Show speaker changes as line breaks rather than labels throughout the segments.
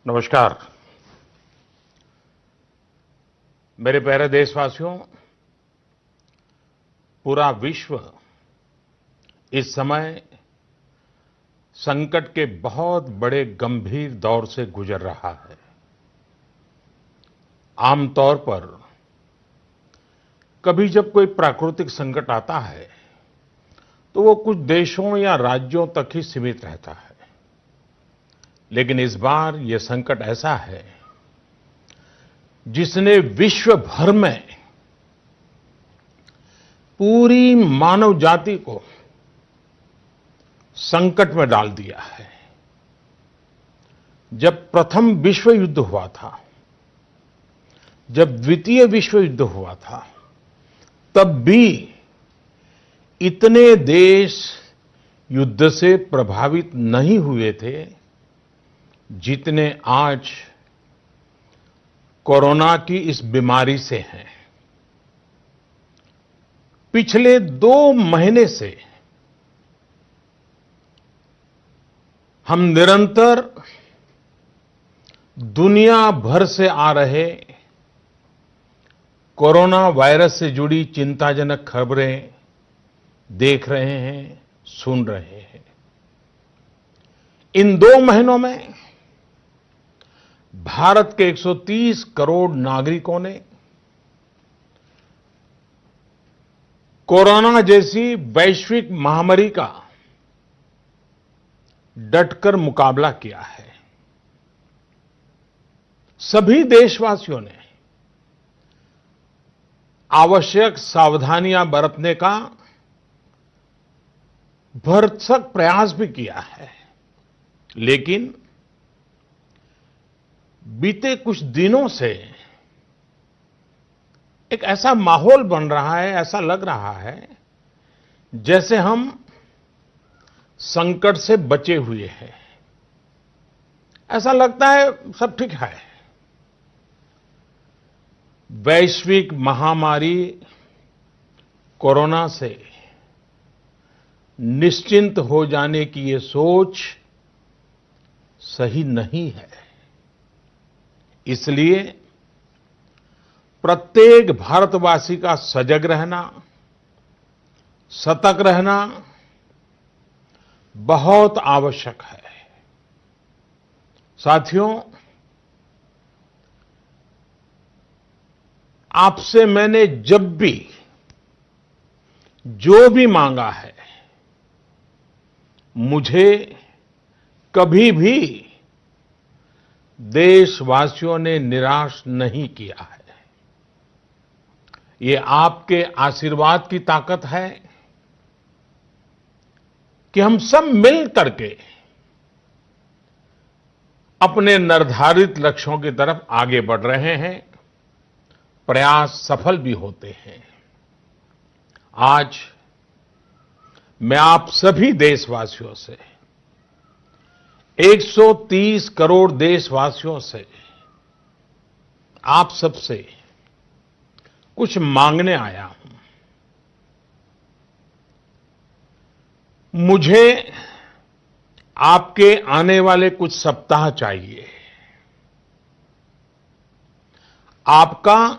नमस्कार। मेरे प्यारे देशवासियों, पूरा विश्व इस समय संकट के बहुत बड़े गंभीर दौर से गुजर रहा है। आमतौर पर कभी जब कोई प्राकृतिक संकट आता है तो वो कुछ देशों या राज्यों तक ही सीमित रहता है, लेकिन इस बार ये संकट ऐसा है जिसने विश्व भर में पूरी मानव जाति को संकट में डाल दिया है। जब प्रथम विश्व युद्ध हुआ था, जब द्वितीय विश्व युद्ध हुआ था, तब भी इतने देश युद्ध से प्रभावित नहीं हुए थे जितने आज कोरोना की इस बीमारी से हैं। पिछले 2 महीने से हम निरंतर दुनिया भर से आ रहे कोरोना वायरस से जुड़ी चिंताजनक खबरें देख रहे हैं, सुन रहे हैं। इन 2 महीनों में भारत के 130 करोड़ नागरिकों ने कोरोना जैसी वैश्विक महामारी का डटकर मुकाबला किया है। सभी देशवासियों ने आवश्यक सावधानियां बरतने का भरसक प्रयास भी किया है, लेकिन बीते कुछ दिनों से एक ऐसा माहौल बन रहा है, ऐसा लग रहा है जैसे हम संकट से बचे हुए हैं। ऐसा लगता है सब ठीक है। वैश्विक महामारी कोरोना से निश्चिंत हो जाने की ये सोच सही नहीं है। इसलिए प्रत्येक भारतवासी का सजग रहना, सतर्क रहना बहुत आवश्यक है। साथियों, आपसे मैंने जब भी जो भी मांगा है, मुझे कभी भी देशवासियों ने निराश नहीं किया है। ये आपके आशीर्वाद की ताकत है कि हम सब मिल करके अपने निर्धारित लक्ष्यों की तरफ आगे बढ़ रहे हैं। प्रयास सफल भी होते हैं। आज मैं आप सभी देशवासियों से, 130 करोड़ देशवासियों से, आप सबसे कुछ मांगने आया हूं। मुझे आपके आने वाले कुछ सप्ताह चाहिए। आपका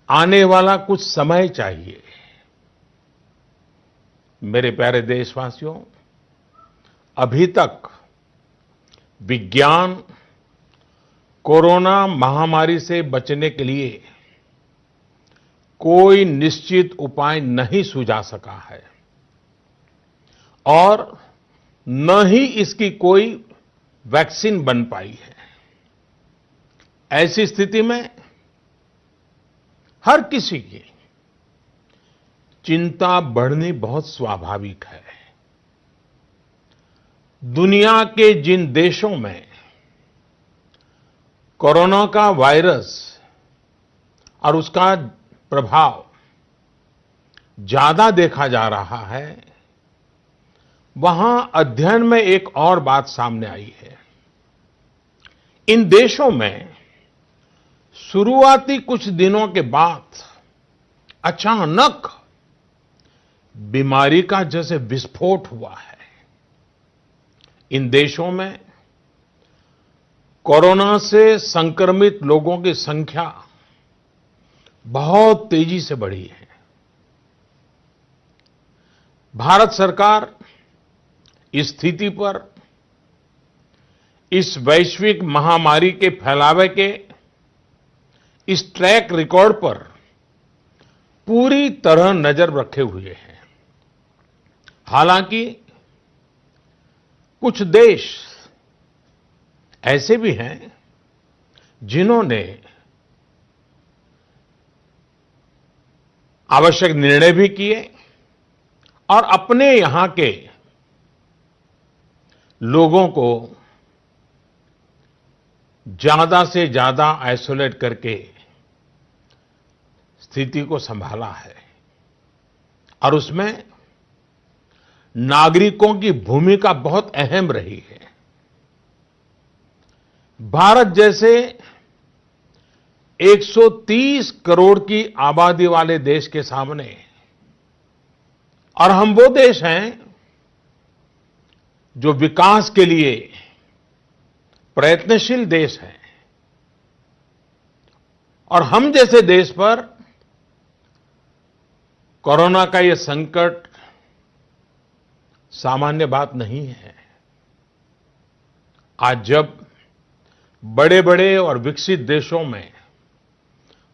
आने वाला कुछ समय चाहिए। मेरे प्यारे देशवासियों, अभी तक विज्ञान कोरोना महामारी से बचने के लिए कोई निश्चित उपाय नहीं सुझा सका है और न ही इसकी कोई वैक्सीन बन पाई है। ऐसी स्थिति में हर किसी की चिंता बढ़नी बहुत स्वाभाविक है। दुनिया के जिन देशों में कोरोना का वायरस और उसका प्रभाव ज्यादा देखा जा रहा है, वहां अध्ययन में एक और बात सामने आई है। इन देशों में शुरुआती कुछ दिनों के बाद अचानक बीमारी का जैसे विस्फोट हुआ है। इन देशों में कोरोना से संक्रमित लोगों की संख्या बहुत तेजी से बढ़ी है। भारत सरकार इस स्थिति पर, इस वैश्विक महामारी के फैलावे के इस ट्रैक रिकॉर्ड पर पूरी तरह नजर रखे हुए है। हालांकि कुछ देश ऐसे भी हैं जिन्होंने आवश्यक निर्णय भी किए और अपने यहां के लोगों को ज्यादा से ज्यादा आइसोलेट करके स्थिति को संभाला है और उसमें नागरिकों की भूमिका बहुत अहम रही है। भारत जैसे 130 करोड़ की आबादी वाले देश के सामने, और हम वो देश हैं जो विकास के लिए प्रयत्नशील देश हैं, और हम जैसे देश पर कोरोना का ये संकट सामान्य बात नहीं है। आज जब बड़े-बड़े और विकसित देशों में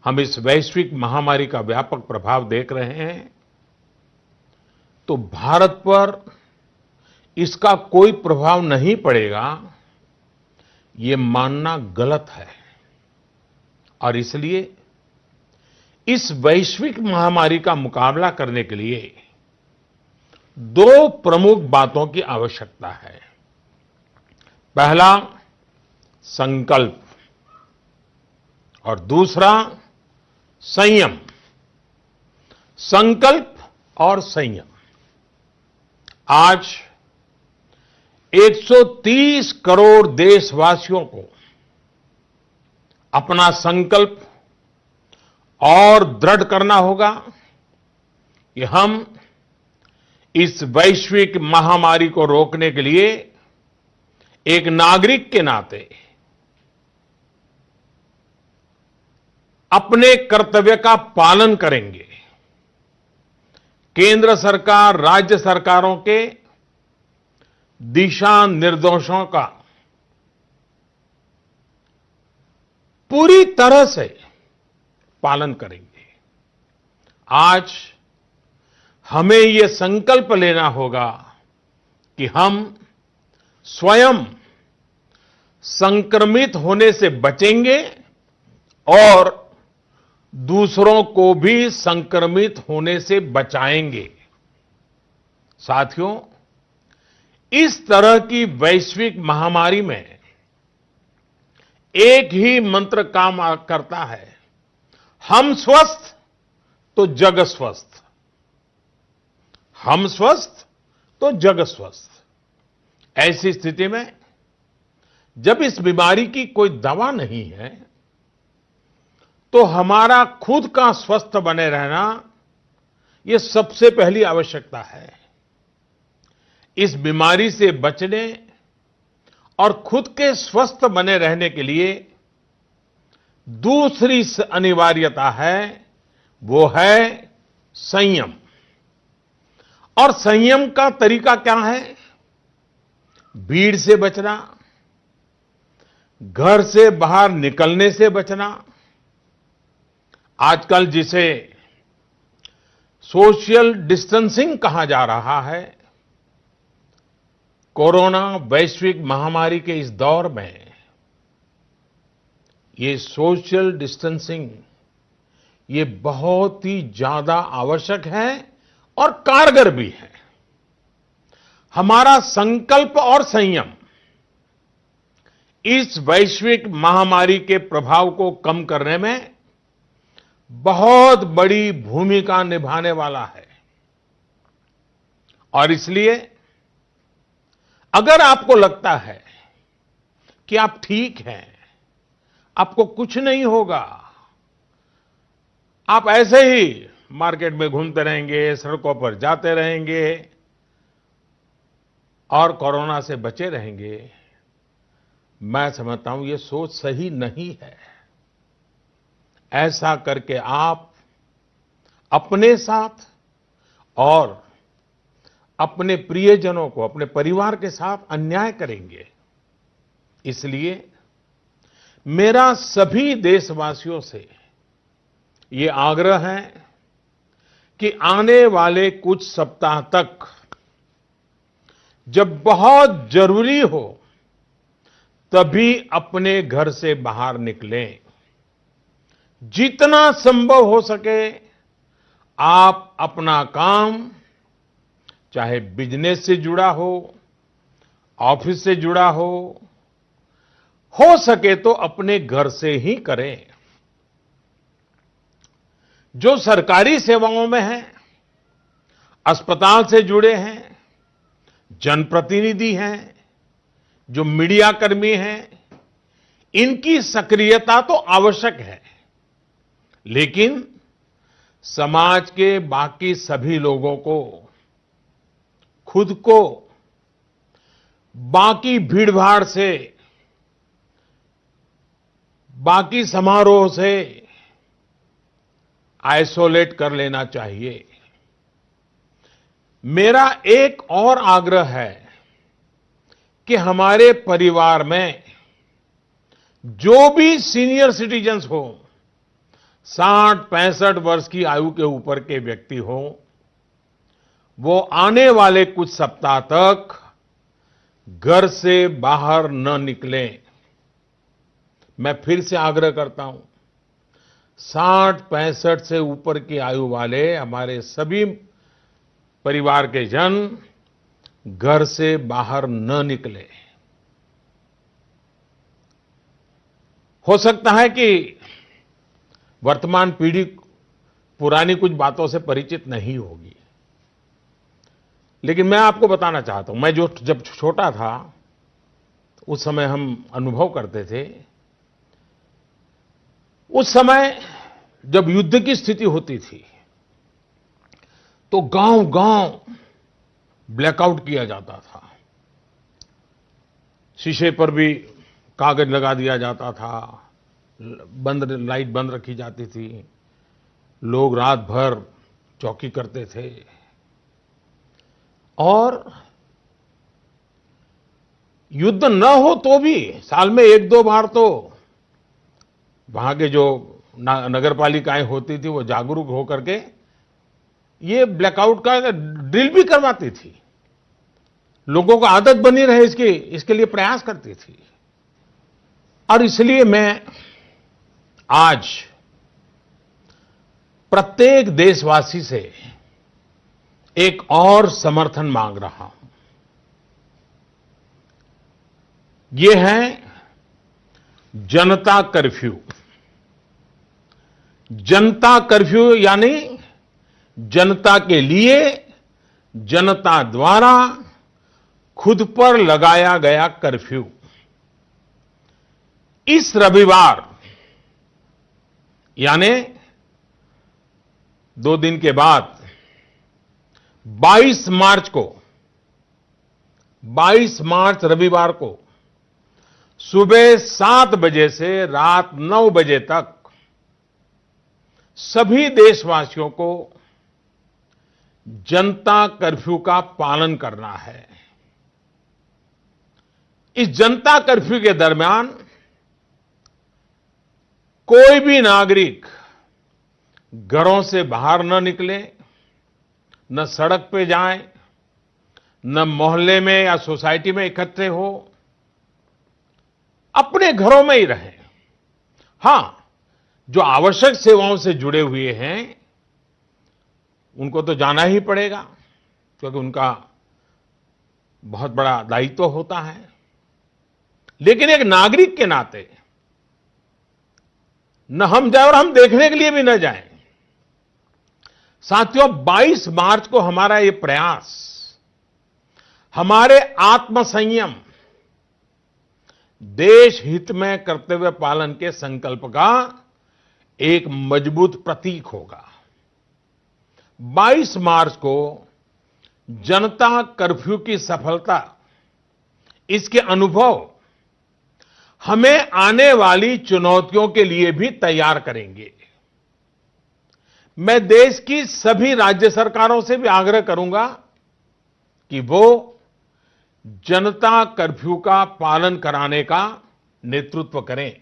हम इस वैश्विक महामारी का व्यापक प्रभाव देख रहे हैं, तो भारत पर इसका कोई प्रभाव नहीं पड़ेगा, ये मानना गलत है। और इसलिए इस वैश्विक महामारी का मुकाबला करने के लिए दो प्रमुख बातों की आवश्यकता है। पहला, संकल्प, और दूसरा, संयम। संकल्प और संयम। आज 130 करोड़ देशवासियों को अपना संकल्प और दृढ़ करना होगा कि हम इस वैश्विक महामारी को रोकने के लिए एक नागरिक के नाते अपने कर्तव्य का पालन करेंगे। केंद्र सरकार, राज्य सरकारों के दिशा निर्देशों का पूरी तरह से पालन करेंगे। आज हमें यह संकल्प लेना होगा कि हम स्वयं संक्रमित होने से बचेंगे और दूसरों को भी संक्रमित होने से बचाएंगे। साथियों, इस तरह की वैश्विक महामारी में एक ही मंत्र काम करता है, हम स्वस्थ तो जग स्वस्थ। हम स्वस्थ तो जग स्वस्थ। ऐसी स्थिति में जब इस बीमारी की कोई दवा नहीं है, तो हमारा खुद का स्वस्थ बने रहना यह सबसे पहली आवश्यकता है। इस बीमारी से बचने और खुद के स्वस्थ बने रहने के लिए दूसरी अनिवार्यता है, वो है संयम। और संयम का तरीका क्या है? भीड़ से बचना, घर से बाहर निकलने से बचना, आजकल जिसे सोशल डिस्टेंसिंग कहा जा रहा है, कोरोना वैश्विक महामारी के इस दौर में ये सोशल डिस्टेंसिंग ये बहुत ही ज्यादा आवश्यक है और कारगर भी है। हमारा संकल्प और संयम इस वैश्विक महामारी के प्रभाव को कम करने में बहुत बड़ी भूमिका निभाने वाला है। और इसलिए अगर आपको लगता है कि आप ठीक हैं, आपको कुछ नहीं होगा, आप ऐसे ही मार्केट में घूमते रहेंगे, सड़कों पर जाते रहेंगे और कोरोना से बचे रहेंगे, मैं समझता हूं ये सोच सही नहीं है। ऐसा करके आप अपने साथ और अपने प्रियजनों को, अपने परिवार के साथ अन्याय करेंगे। इसलिए मेरा सभी देशवासियों से ये आग्रह है कि आने वाले कुछ सप्ताह तक जब बहुत जरूरी हो तभी अपने घर से बाहर निकलें। जितना संभव हो सके आप अपना काम, चाहे बिजनेस से जुड़ा हो, ऑफिस से जुड़ा हो सके तो अपने घर से ही करें। जो सरकारी सेवाओं में हैं, अस्पताल से जुड़े हैं, जनप्रतिनिधि हैं, जो मीडिया कर्मी हैं, इनकी सक्रियता तो आवश्यक है, लेकिन समाज के बाकी सभी लोगों को खुद को बाकी भीड़भाड़ से, बाकी समारोह से आइसोलेट कर लेना चाहिए। मेरा एक और आग्रह है कि हमारे परिवार में जो भी सीनियर सिटीजन्स हो, 60-65 वर्ष की आयु के ऊपर के व्यक्ति हो, वो आने वाले कुछ सप्ताह तक घर से बाहर न निकलें। मैं फिर से आग्रह करता हूं, 60-65 से ऊपर की आयु वाले हमारे सभी परिवार के जन घर से बाहर न निकले। हो सकता है कि वर्तमान पीढ़ी पुरानी कुछ बातों से परिचित नहीं होगी, लेकिन मैं आपको बताना चाहता हूं, मैं जब छोटा था उस समय हम अनुभव करते थे। उस समय जब युद्ध की स्थिति होती थी तो गांव-गांव ब्लैकआउट किया जाता था। शीशे पर भी कागज लगा दिया जाता था, लाइट बंद रखी जाती थी, लोग रात भर चौकी करते थे और युद्ध न हो तो भी साल में 1-2 बार तो वहां के जो नगर पालिकाएं होती थी वो जागरूक होकर के ये ब्लैकआउट का ड्रिल भी करवाती थी। लोगों को आदत बनी रहे इसके लिए प्रयास करती थी। और इसलिए मैं आज प्रत्येक देशवासी से एक और समर्थन मांग रहा हूं। ये है जनता कर्फ्यू। जनता कर्फ्यू यानी जनता के लिए, जनता द्वारा खुद पर लगाया गया कर्फ्यू। इस रविवार यानी 2 दिन के बाद 22 मार्च रविवार को सुबह 7 बजे से रात 9 बजे तक सभी देशवासियों को जनता कर्फ्यू का पालन करना है। इस जनता कर्फ्यू के दरमियान कोई भी नागरिक घरों से बाहर न निकले, न सड़क पे जाएं, न मोहल्ले में या सोसाइटी में इकट्ठे हो, अपने घरों में ही रहें। हां, जो आवश्यक सेवाओं से जुड़े हुए हैं उनको तो जाना ही पड़ेगा, क्योंकि उनका बहुत बड़ा दायित्व होता है। लेकिन एक नागरिक के नाते न हम जाएं और हम देखने के लिए भी न जाएं। साथियों, 22 मार्च को हमारा ये प्रयास हमारे आत्मसंयम, देश हित में कर्तव्य पालन के संकल्प का एक मजबूत प्रतीक होगा। 22 मार्च को जनता कर्फ्यू की सफलता, इसके अनुभव हमें आने वाली चुनौतियों के लिए भी तैयार करेंगे। मैं देश की सभी राज्य सरकारों से भी आग्रह करूंगा कि वो जनता कर्फ्यू का पालन कराने का नेतृत्व करें।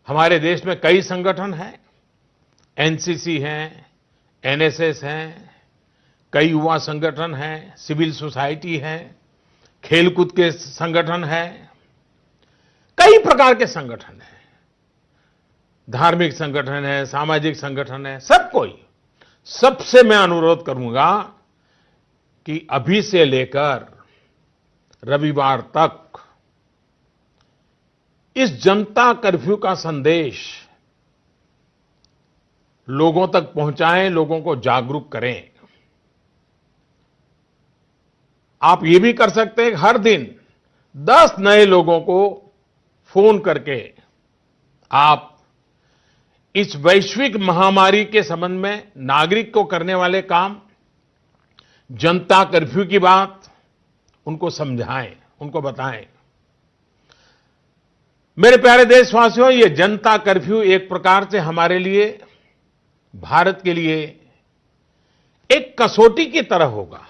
हमारे देश में कई संगठन हैं, एनसीसी हैं, एनएसएस हैं, कई युवा संगठन हैं, सिविल सोसाइटी है, खेलकूद के संगठन हैं, कई प्रकार के संगठन हैं, धार्मिक संगठन है, सामाजिक संगठन है, सब कोई, सबसे मैं अनुरोध करूंगा कि अभी से लेकर रविवार तक इस जनता कर्फ्यू का संदेश लोगों तक पहुंचाएं, लोगों को जागरूक करें। आप ये भी कर सकते हैं, हर दिन 10 नए लोगों को फोन करके आप इस वैश्विक महामारी के संबंध में नागरिक को करने वाले काम, जनता कर्फ्यू की बात उनको समझाएं, उनको बताएं। मेरे प्यारे देशवासियों, ये जनता कर्फ्यू एक प्रकार से हमारे लिए, भारत के लिए एक कसौटी की तरह होगा।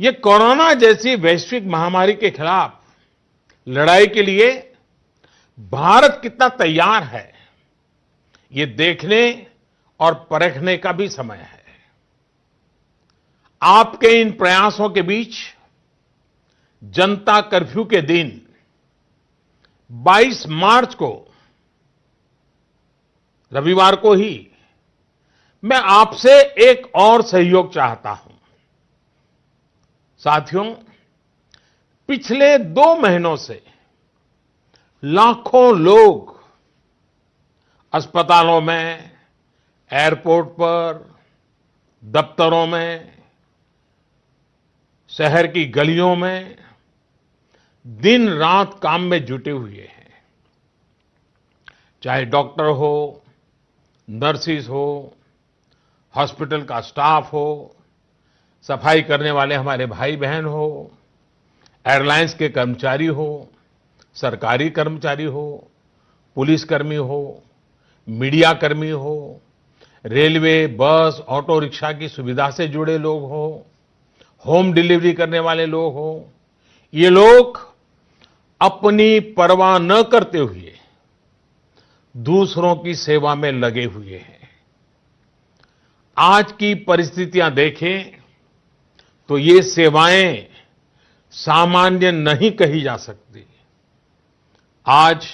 ये कोरोना जैसी वैश्विक महामारी के खिलाफ लड़ाई के लिए भारत कितना तैयार है, ये देखने और परखने का भी समय है। आपके इन प्रयासों के बीच जनता कर्फ्यू के दिन 22 मार्च को, रविवार को ही, मैं आपसे एक और सहयोग चाहता हूं। साथियों, पिछले 2 महीनों से लाखों लोग अस्पतालों में, एयरपोर्ट पर, दफ्तरों में, शहर की गलियों में दिन रात काम में जुटे हुए हैं। चाहे डॉक्टर हो, नर्सिस हो, हॉस्पिटल का स्टाफ हो, सफाई करने वाले हमारे भाई बहन हो, एयरलाइंस के कर्मचारी हो, सरकारी कर्मचारी हो, पुलिसकर्मी हो, मीडिया कर्मी हो, रेलवे, बस, ऑटो रिक्शा की सुविधा से जुड़े लोग हो, होम डिलीवरी करने वाले लोग हो, ये लोग अपनी परवाह न करते हुए दूसरों की सेवा में लगे हुए हैं। आज की परिस्थितियां देखें तो ये सेवाएं सामान्य नहीं कही जा सकती। आज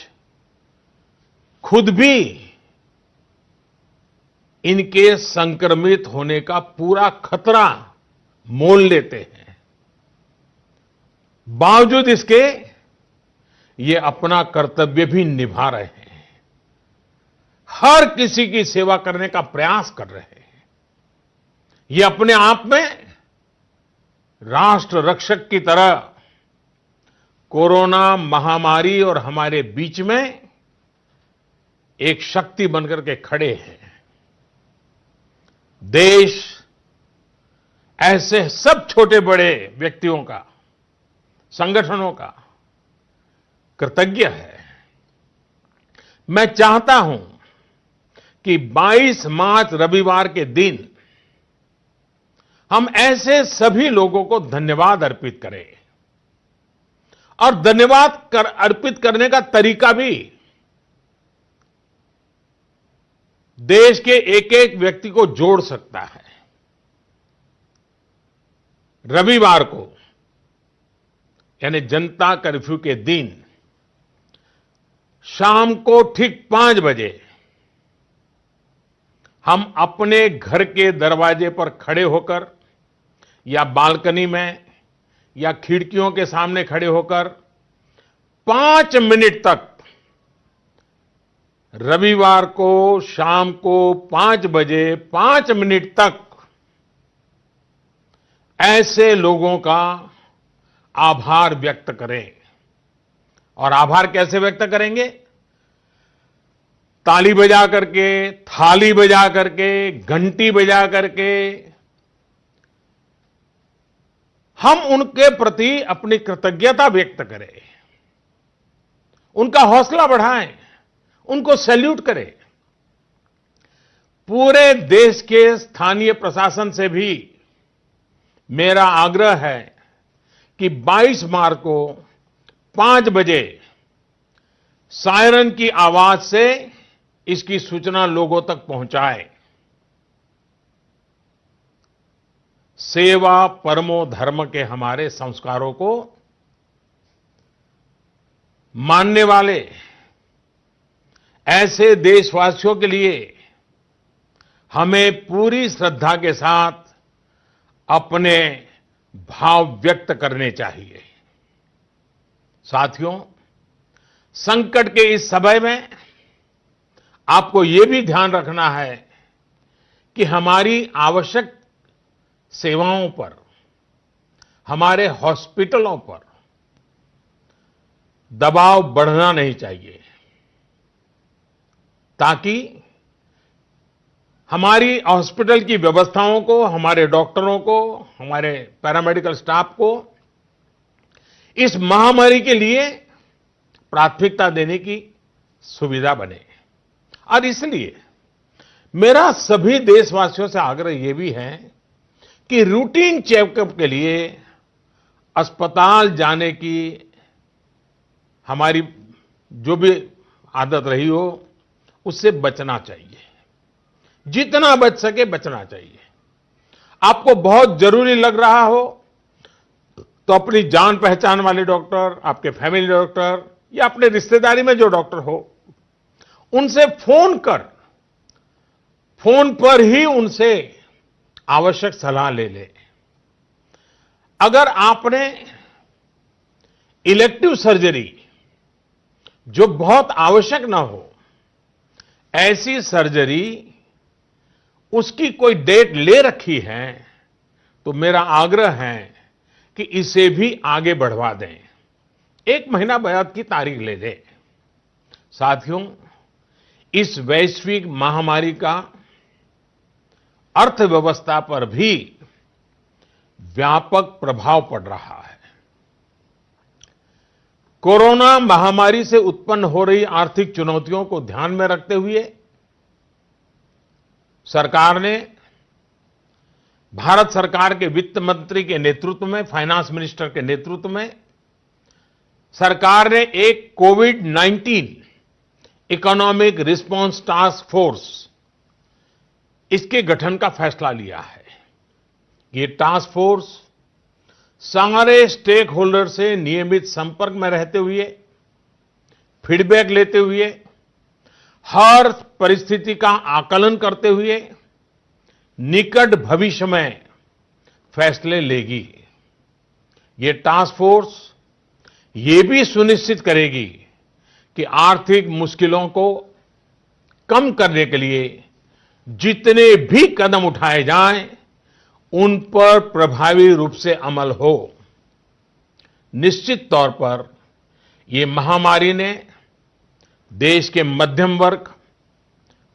खुद भी इनके संक्रमित होने का पूरा खतरा मोल लेते हैं। बावजूद इसके ये अपना कर्तव्य भी निभा रहे हैं, हर किसी की सेवा करने का प्रयास कर रहे हैं। ये अपने आप में राष्ट्र रक्षक की तरह कोरोना महामारी और हमारे बीच में एक शक्ति बनकर के खड़े हैं। देश ऐसे सब छोटे बड़े व्यक्तियों का, संगठनों का कृतज्ञ है। मैं चाहता हूं कि 22 मार्च रविवार के दिन हम ऐसे सभी लोगों को धन्यवाद अर्पित करें, और धन्यवाद अर्पित करने का तरीका भी देश के एक एक व्यक्ति को जोड़ सकता है। रविवार को, यानी जनता कर्फ्यू के दिन शाम को ठीक 5 बजे हम अपने घर के दरवाजे पर खड़े होकर, या बालकनी में, या खिड़कियों के सामने खड़े होकर 5 मिनट तक, रविवार को शाम को 5 बजे 5 मिनट तक ऐसे लोगों का आभार व्यक्त करें। और आभार कैसे व्यक्त करेंगे? ताली बजा करके, थाली बजा करके, घंटी बजा करके, हम उनके प्रति अपनी कृतज्ञता व्यक्त करें, उनका हौसला बढ़ाएं, उनको सैल्यूट करें। पूरे देश के स्थानीय प्रशासन से भी मेरा आग्रह है कि 22 मार्च को 5 बजे सायरन की आवाज से इसकी सूचना लोगों तक पहुंचाए। सेवा परमो धर्म के हमारे संस्कारों को मानने वाले ऐसे देशवासियों के लिए हमें पूरी श्रद्धा के साथ अपने भाव व्यक्त करने चाहिए। साथियों, संकट के इस समय में आपको ये भी ध्यान रखना है कि हमारी आवश्यक सेवाओं पर, हमारे हॉस्पिटलों पर दबाव बढ़ना नहीं चाहिए, ताकि हमारी हॉस्पिटल की व्यवस्थाओं को, हमारे डॉक्टरों को, हमारे पैरामेडिकल स्टाफ को इस महामारी के लिए प्राथमिकता देने की सुविधा बने। और इसलिए मेरा सभी देशवासियों से आग्रह यह भी है कि रूटीन चेकअप के लिए अस्पताल जाने की हमारी जो भी आदत रही हो, उससे बचना चाहिए। जितना बच सके बचना चाहिए। आपको बहुत जरूरी लग रहा हो तो अपनी जान पहचान वाले डॉक्टर, आपके फैमिली डॉक्टर या अपने रिश्तेदारी में जो डॉक्टर हो, उनसे फोन पर ही उनसे आवश्यक सलाह ले ले। अगर आपने इलेक्टिव सर्जरी जो बहुत आवश्यक ना हो, ऐसी सर्जरी उसकी कोई डेट ले रखी है, तो मेरा आग्रह है कि इसे भी आगे बढ़वा दें, 1 महीना बाद की तारीख ले दें। साथियों, इस वैश्विक महामारी का अर्थव्यवस्था पर भी व्यापक प्रभाव पड़ रहा है। कोरोना महामारी से उत्पन्न हो रही आर्थिक चुनौतियों को ध्यान में रखते हुए सरकार ने, भारत सरकार के वित्त मंत्री के नेतृत्व में, फाइनेंस मिनिस्टर के नेतृत्व में सरकार ने एक कोविड-19 इकोनॉमिक रिस्पांस टास्क फोर्स, इसके गठन का फैसला लिया है। ये टास्क फोर्स सारे स्टेक होल्डर से नियमित संपर्क में रहते हुए, फीडबैक लेते हुए, हर परिस्थिति का आकलन करते हुए निकट भविष्य में फैसले लेगी। ये टास्क फोर्स ये भी सुनिश्चित करेगी कि आर्थिक मुश्किलों को कम करने के लिए जितने भी कदम उठाए जाएं, उन पर प्रभावी रूप से अमल हो। निश्चित तौर पर ये महामारी ने देश के मध्यम वर्ग,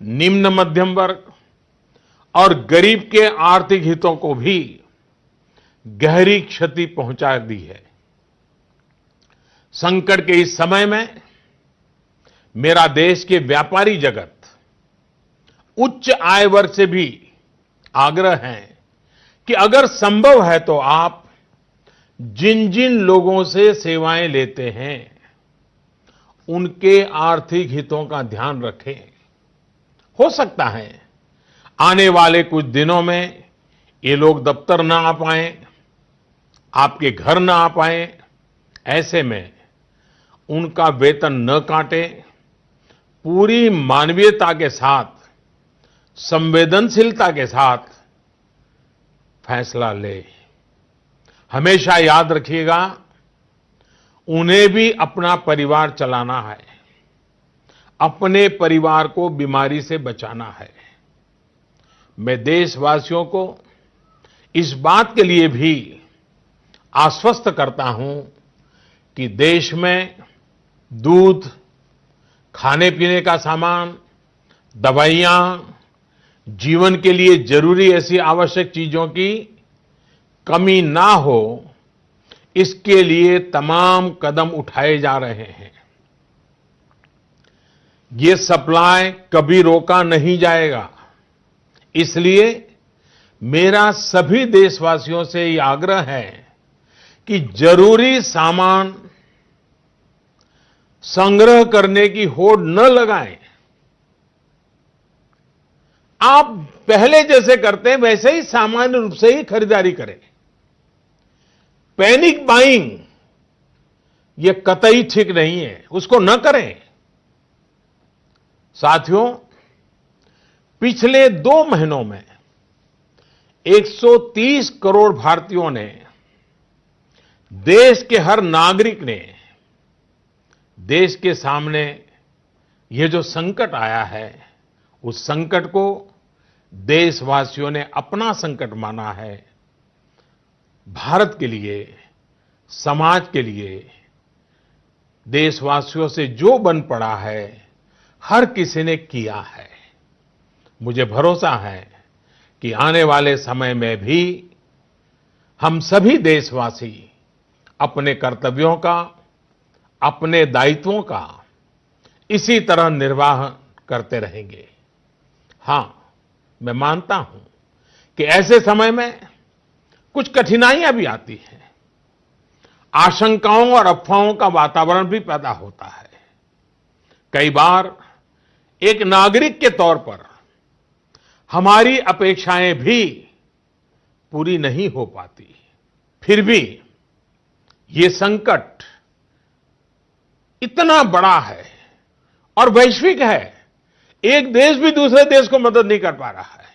निम्न मध्यम वर्ग और गरीब के आर्थिक हितों को भी गहरी क्षति पहुंचा दी है। संकट के इस समय में मेरा देश के व्यापारी जगत, उच्च आय वर्ग से भी आग्रह है कि अगर संभव है तो आप जिन जिन लोगों से सेवाएं लेते हैं, उनके आर्थिक हितों का ध्यान रखें। हो सकता है आने वाले कुछ दिनों में ये लोग दफ्तर ना आ पाएं, आपके घर ना आ पाएं। ऐसे में उनका वेतन न काटें, पूरी मानवीयता के साथ, संवेदनशीलता के साथ फैसला ले। हमेशा याद रखिएगा, उन्हें भी अपना परिवार चलाना है, अपने परिवार को बीमारी से बचाना है। मैं देशवासियों को इस बात के लिए भी आश्वस्त करता हूं कि देश में दूध, खाने पीने का सामान, दवाइयां, जीवन के लिए जरूरी ऐसी आवश्यक चीजों की कमी ना हो, इसके लिए तमाम कदम उठाए जा रहे हैं। ये सप्लाई कभी रोका नहीं जाएगा। इसलिए मेरा सभी देशवासियों से ये आग्रह है कि जरूरी सामान संग्रह करने की होड़ न लगाएं। आप पहले जैसे करते हैं वैसे ही सामान्य रूप से ही खरीदारी करें। पैनिक बाइंग ये कतई ठीक नहीं है, उसको न करें। साथियों, पिछले 2 महीनों में 130 करोड़ भारतीयों ने, देश के हर नागरिक ने देश के सामने ये जो संकट आया है, उस संकट को देशवासियों ने अपना संकट माना है। भारत के लिए, समाज के लिए, देशवासियों से जो बन पड़ा है, हर किसी ने किया है। मुझे भरोसा है कि आने वाले समय में भी हम सभी देशवासी अपने कर्तव्यों का, अपने दायित्वों का इसी तरह निर्वाह करते रहेंगे। हां, मैं मानता हूं कि ऐसे समय में कुछ कठिनाइयां भी आती हैं। आशंकाओं और अफवाहों का वातावरण भी पैदा होता है। कई बार एक नागरिक के तौर पर हमारी अपेक्षाएं भी पूरी नहीं हो पाती। फिर भी ये संकट इतना बड़ा है और वैश्विक है। एक देश भी दूसरे देश को मदद नहीं कर पा रहा है।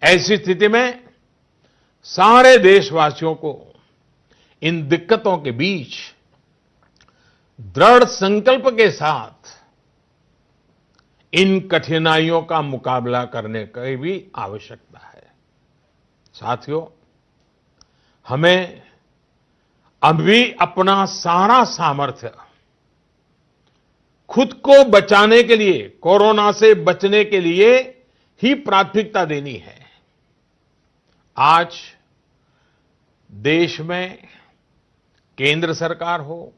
ऐसी स्थिति में सारे देशवासियों को इन दिक्कतों के बीच दृढ़ संकल्प के साथ इन कठिनाइयों का मुकाबला करने की भी आवश्यकता है। साथियों, हमें अभी अपना सारा सामर्थ्य खुद को बचाने के लिए, कोरोना से बचने के लिए ही प्राथमिकता देनी है। आज देश में केंद्र सरकार हो,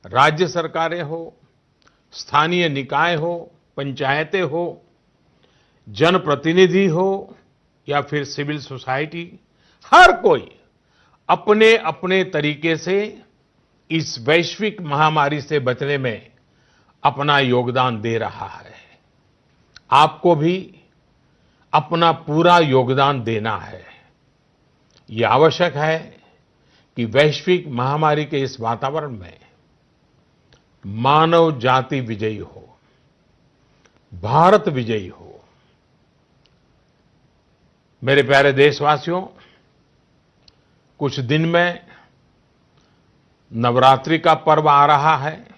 राज्य सरकारें हो, स्थानीय निकाय हो, पंचायतें हो, जनप्रतिनिधि हो या फिर सिविल सोसाइटी, हर कोई अपने अपने तरीके से इस वैश्विक महामारी से बचने में अपना योगदान दे रहा है। आपको भी अपना पूरा योगदान देना है। ये आवश्यक है कि वैश्विक महामारी के इस वातावरण में मानव जाति विजयी हो, भारत विजयी हो। मेरे प्यारे देशवासियों, कुछ दिन में नवरात्रि का पर्व आ रहा है।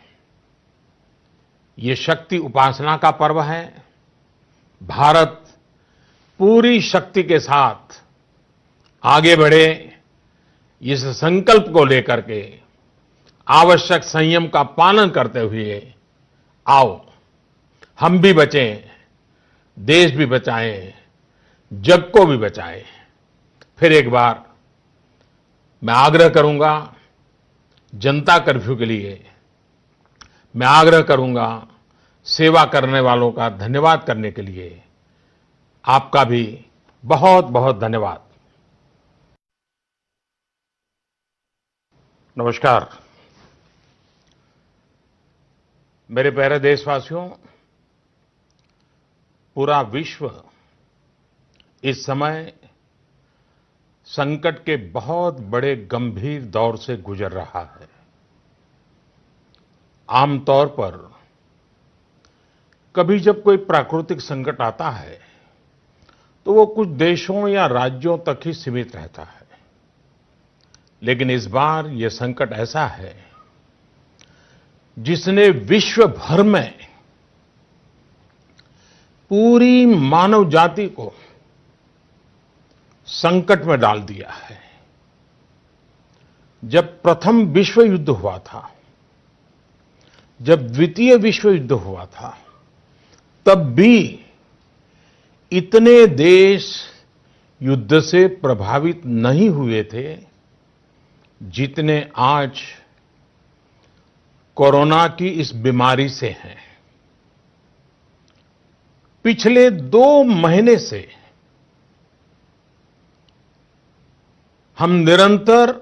ये शक्ति उपासना का पर्व है। भारत पूरी शक्ति के साथ आगे बढ़े, इस संकल्प को लेकर के आवश्यक संयम का पालन करते हुए आओ हम भी बचें, देश भी बचाएं, जग को भी बचाएं। फिर एक बार मैं आग्रह करूंगा, जनता कर्फ्यू के लिए मैं आग्रह करूंगा, सेवा करने वालों का धन्यवाद करने के लिए आपका भी बहुत बहुत धन्यवाद। नमस्कार मेरे प्यारे देशवासियों, पूरा विश्व इस समय संकट के बहुत बड़े गंभीर दौर से गुजर रहा है। आमतौर पर कभी जब कोई प्राकृतिक संकट आता है तो वो कुछ देशों या राज्यों तक ही सीमित रहता है, लेकिन इस बार ये संकट ऐसा है जिसने विश्व भर में पूरी मानव जाति को संकट में डाल दिया है। जब प्रथम विश्व युद्ध हुआ था, जब द्वितीय विश्व युद्ध हुआ था, तब भी इतने देश युद्ध से प्रभावित नहीं हुए थे जितने आज कोरोना की इस बीमारी से हैं, पिछले 2 महीने से हम निरंतर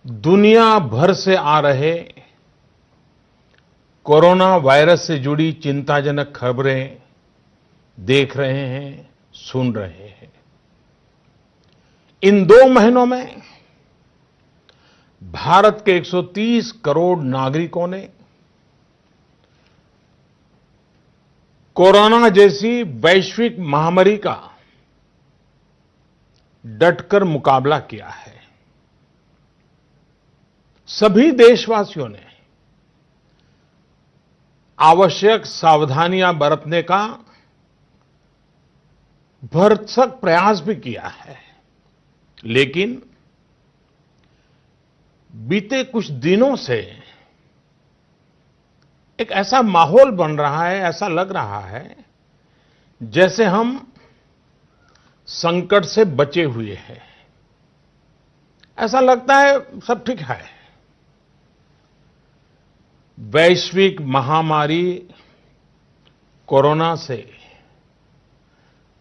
दुनिया भर से आ रहे कोरोना वायरस से जुड़ी चिंताजनक खबरें देख रहे हैं, सुन रहे हैं। इन 2 महीनों में भारत के 130 करोड़ नागरिकों ने कोरोना जैसी वैश्विक महामारी का डटकर मुकाबला किया है। सभी देशवासियों ने आवश्यक सावधानियां बरतने का भरसक प्रयास भी किया है, लेकिन बीते कुछ दिनों से एक ऐसा माहौल बन रहा है, ऐसा लग रहा है जैसे हम संकट से बचे हुए हैं। ऐसा लगता है सब ठीक है। वैश्विक महामारी कोरोना से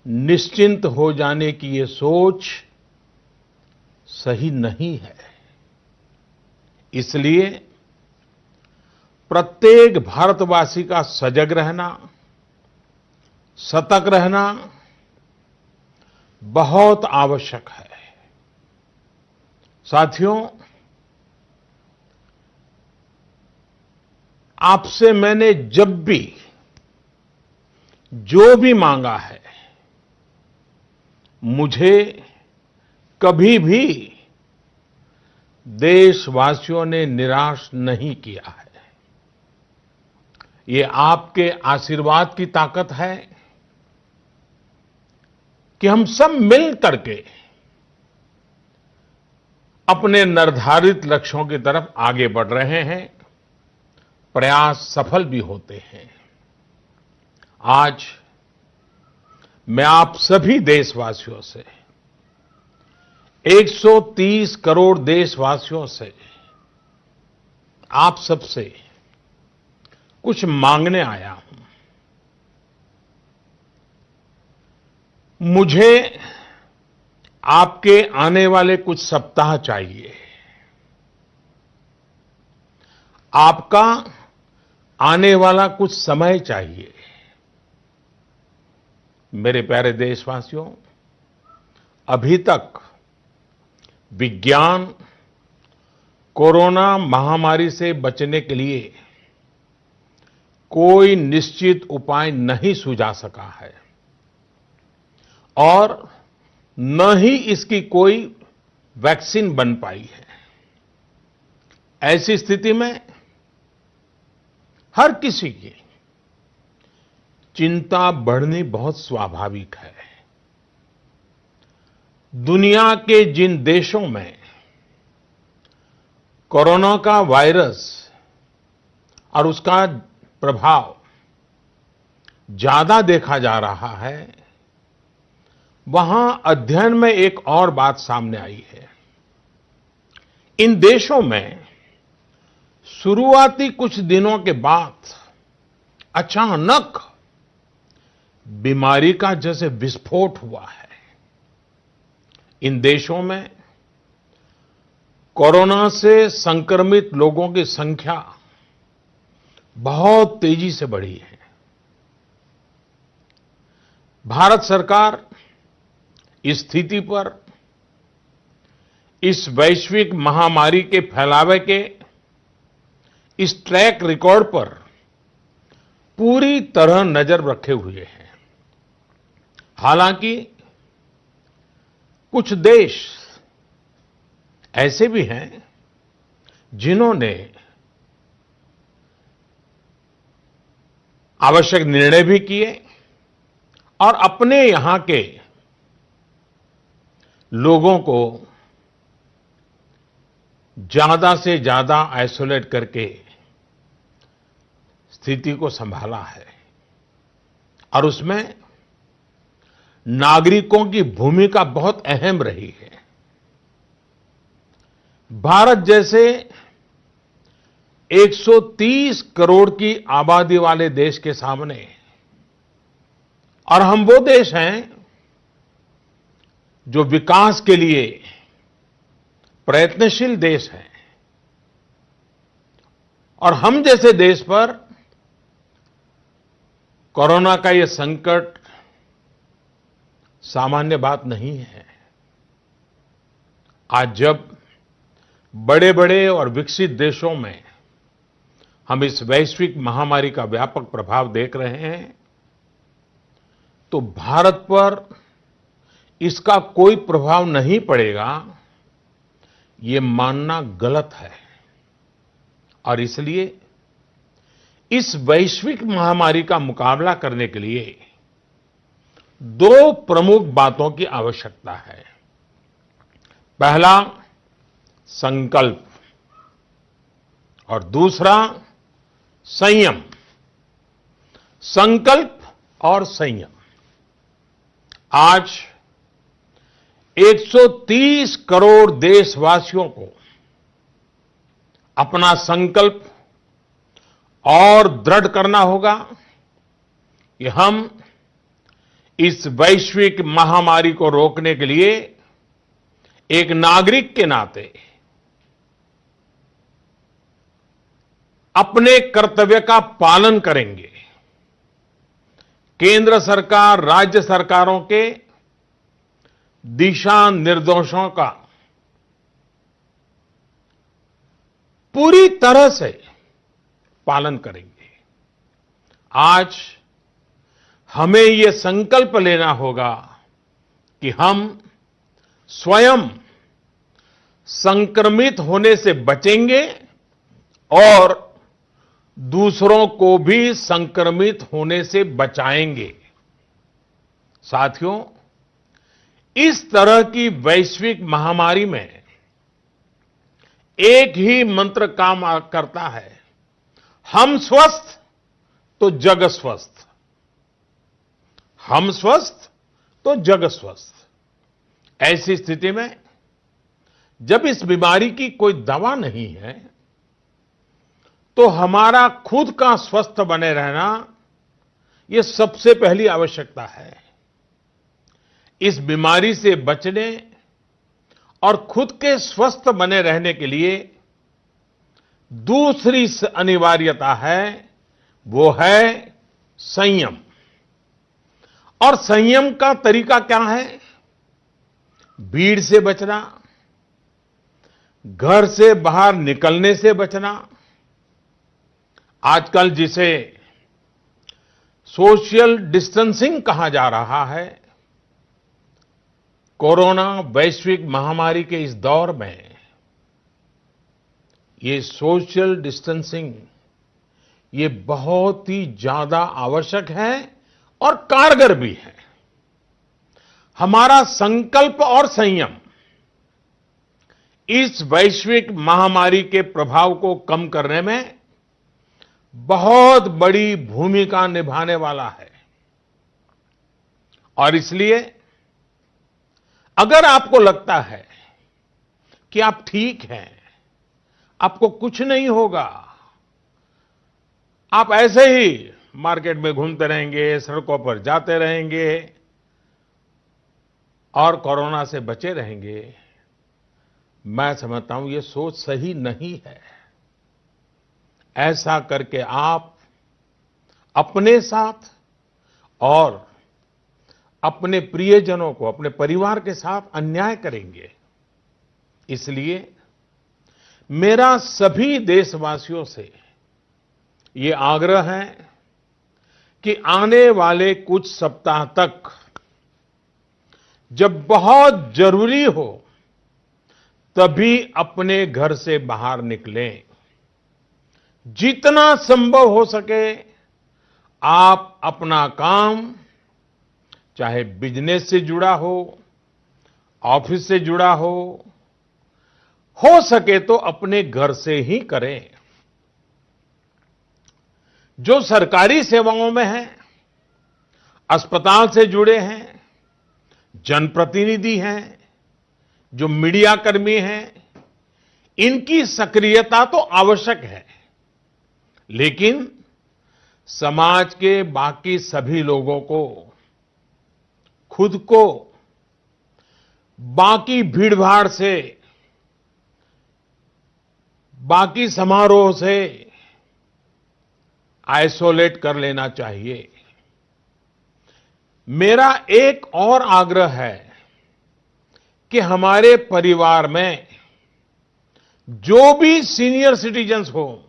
निश्चिंत हो जाने की ये सोच सही नहीं है। इसलिए प्रत्येक भारतवासी का सजग रहना, सतर्क रहना बहुत आवश्यक है। साथियों, आपसे मैंने जब भी जो भी मांगा है, मुझे कभी भी देशवासियों ने निराश नहीं किया है। ये आपके आशीर्वाद की ताकत है कि हम सब मिल करके अपने निर्धारित लक्ष्यों की तरफ आगे बढ़ रहे हैं, प्रयास सफल भी होते हैं। आज मैं आप सभी देशवासियों से, 130 करोड़ देशवासियों से, आप सबसे कुछ मांगने आया हूं। मुझे आपके आने वाले कुछ सप्ताह चाहिए। आपका आने वाला कुछ समय चाहिए। मेरे प्यारे देशवासियों, अभी तक विज्ञान कोरोना महामारी से बचने के लिए कोई निश्चित उपाय नहीं सुझा सका है और न ही इसकी कोई वैक्सीन बन पाई है। ऐसी स्थिति में हर किसी की चिंता बढ़नी बहुत स्वाभाविक है। दुनिया के जिन देशों में कोरोना का वायरस और उसका प्रभाव ज्यादा देखा जा रहा है, वहां अध्ययन में एक और बात सामने आई है। इन देशों में शुरुआती कुछ दिनों के बाद अचानक बीमारी का जैसे विस्फोट हुआ है। इन देशों में कोरोना से संक्रमित लोगों की संख्या बहुत तेजी से बढ़ी है। भारत सरकार इस स्थिति पर, इस वैश्विक महामारी के फैलावे के इस ट्रैक रिकॉर्ड पर पूरी तरह नजर रखे हुए है। हालांकि कुछ देश ऐसे भी हैं जिन्होंने आवश्यक निर्णय भी किए और अपने यहां के लोगों को ज्यादा से ज्यादा आइसोलेट करके स्थिति को संभाला है और उसमें नागरिकों की भूमिका बहुत अहम रही है। भारत जैसे 130 करोड़ की आबादी वाले देश के सामने, और हम वो देश हैं जो विकास के लिए प्रयत्नशील देश हैं, और हम जैसे देश पर कोरोना का ये संकट सामान्य बात नहीं है। आज जब बड़े-बड़े और विकसित देशों में हम इस वैश्विक महामारी का व्यापक प्रभाव देख रहे हैं, तो भारत पर इसका कोई प्रभाव नहीं पड़ेगा, ये मानना गलत है। और इसलिए इस वैश्विक महामारी का मुकाबला करने के लिए दो प्रमुख बातों की आवश्यकता है। पहला, संकल्प, और दूसरा, संयम। संकल्प और संयम। आज 130 करोड़ देशवासियों को अपना संकल्प और दृढ़ करना होगा कि हम इस वैश्विक महामारी को रोकने के लिए एक नागरिक के नाते अपने कर्तव्य का पालन करेंगे। केंद्र सरकार, राज्य सरकारों के दिशा निर्देशों का पूरी तरह से पालन करेंगे। आज हमें ये संकल्प लेना होगा कि हम स्वयं संक्रमित होने से बचेंगे और दूसरों को भी संक्रमित होने से बचाएंगे। साथियों, इस तरह की वैश्विक महामारी में एक ही मंत्र काम करता है, हम स्वस्थ तो जग स्वस्थ। हम स्वस्थ तो जग स्वस्थ। ऐसी स्थिति में जब इस बीमारी की कोई दवा नहीं है, तो हमारा खुद का स्वस्थ बने रहना यह सबसे पहली आवश्यकता है। इस बीमारी से बचने और खुद के स्वस्थ बने रहने के लिए दूसरी अनिवार्यता है, वो है संयम। और संयम का तरीका क्या है? भीड़ से बचना, घर से बाहर निकलने से बचना। आजकल जिसे सोशल डिस्टेंसिंग कहा जा रहा है, कोरोना वैश्विक महामारी के इस दौर में ये सोशल डिस्टेंसिंग ये बहुत ही ज्यादा आवश्यक है और कारगर भी है। हमारा संकल्प और संयम इस वैश्विक महामारी के प्रभाव को कम करने में बहुत बड़ी भूमिका निभाने वाला है। और इसलिए अगर आपको लगता है कि आप ठीक हैं, आपको कुछ नहीं होगा, आप ऐसे ही मार्केट में घूमते रहेंगे, सड़कों पर जाते रहेंगे और कोरोना से बचे रहेंगे, मैं समझता हूं ये सोच सही नहीं है। ऐसा करके आप अपने साथ और अपने प्रियजनों को, अपने परिवार के साथ अन्याय करेंगे। इसलिए मेरा सभी देशवासियों से ये आग्रह है कि आने वाले कुछ सप्ताह तक जब बहुत जरूरी हो तभी अपने घर से बाहर निकलें। जितना संभव हो सके आप अपना काम, चाहे बिजनेस से जुड़ा हो, ऑफिस से जुड़ा हो सके तो अपने घर से ही करें। जो सरकारी सेवाओं में हैं, अस्पताल से जुड़े हैं, जनप्रतिनिधि हैं, जो मीडिया कर्मी हैं, इनकी सक्रियता तो आवश्यक है, लेकिन समाज के बाकी सभी लोगों को खुद को बाकी भीड़भाड़ से, बाकी समारोह से आइसोलेट कर लेना चाहिए। मेरा एक और आग्रह है कि हमारे परिवार में जो भी सीनियर सिटीजन्स हो,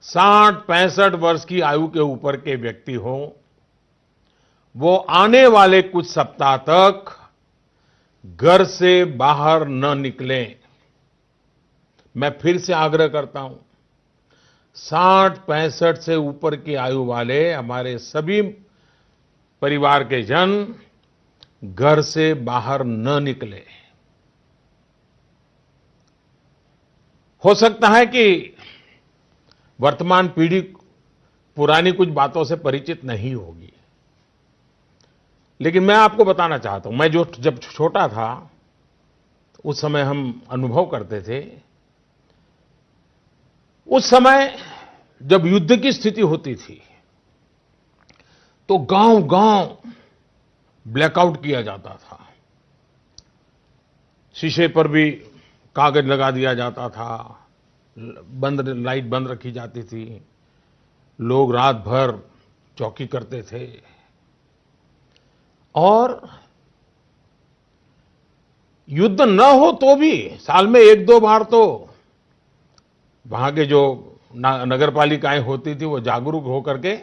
60-65 वर्ष की आयु के ऊपर के व्यक्ति हो, वो आने वाले कुछ सप्ताह तक घर से बाहर न निकलें। मैं फिर से आग्रह करता हूं, 60-65 से ऊपर की आयु वाले हमारे सभी परिवार के जन घर से बाहर न निकले। हो सकता है कि वर्तमान पीढ़ी पुरानी कुछ बातों से परिचित नहीं होगी, लेकिन मैं आपको बताना चाहता हूं, मैं जब छोटा था उस समय हम अनुभव करते थे। उस समय जब युद्ध की स्थिति होती थी तो गांव-गांव ब्लैकआउट किया जाता था। शीशे पर भी कागज लगा दिया जाता था, लाइट बंद रखी जाती थी, लोग रात भर चौकी करते थे और युद्ध न हो तो भी साल में 1-2 बार तो वहां के जो नगर पालिकाएं होती थी वो जागरूक होकर के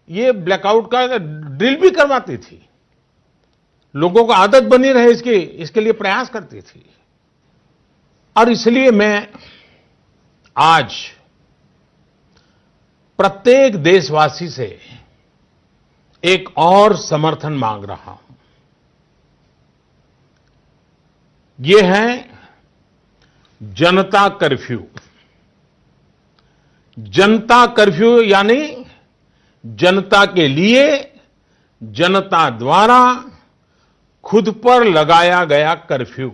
ये ब्लैकआउट का ड्रिल भी करवाती थी, लोगों को आदत बनी रहे इसके लिए प्रयास करती थी। और इसलिए मैं आज प्रत्येक देशवासी से एक और समर्थन मांग रहा हूं। ये है जनता कर्फ्यू। जनता कर्फ्यू यानी जनता के लिए, जनता द्वारा खुद पर लगाया गया कर्फ्यू।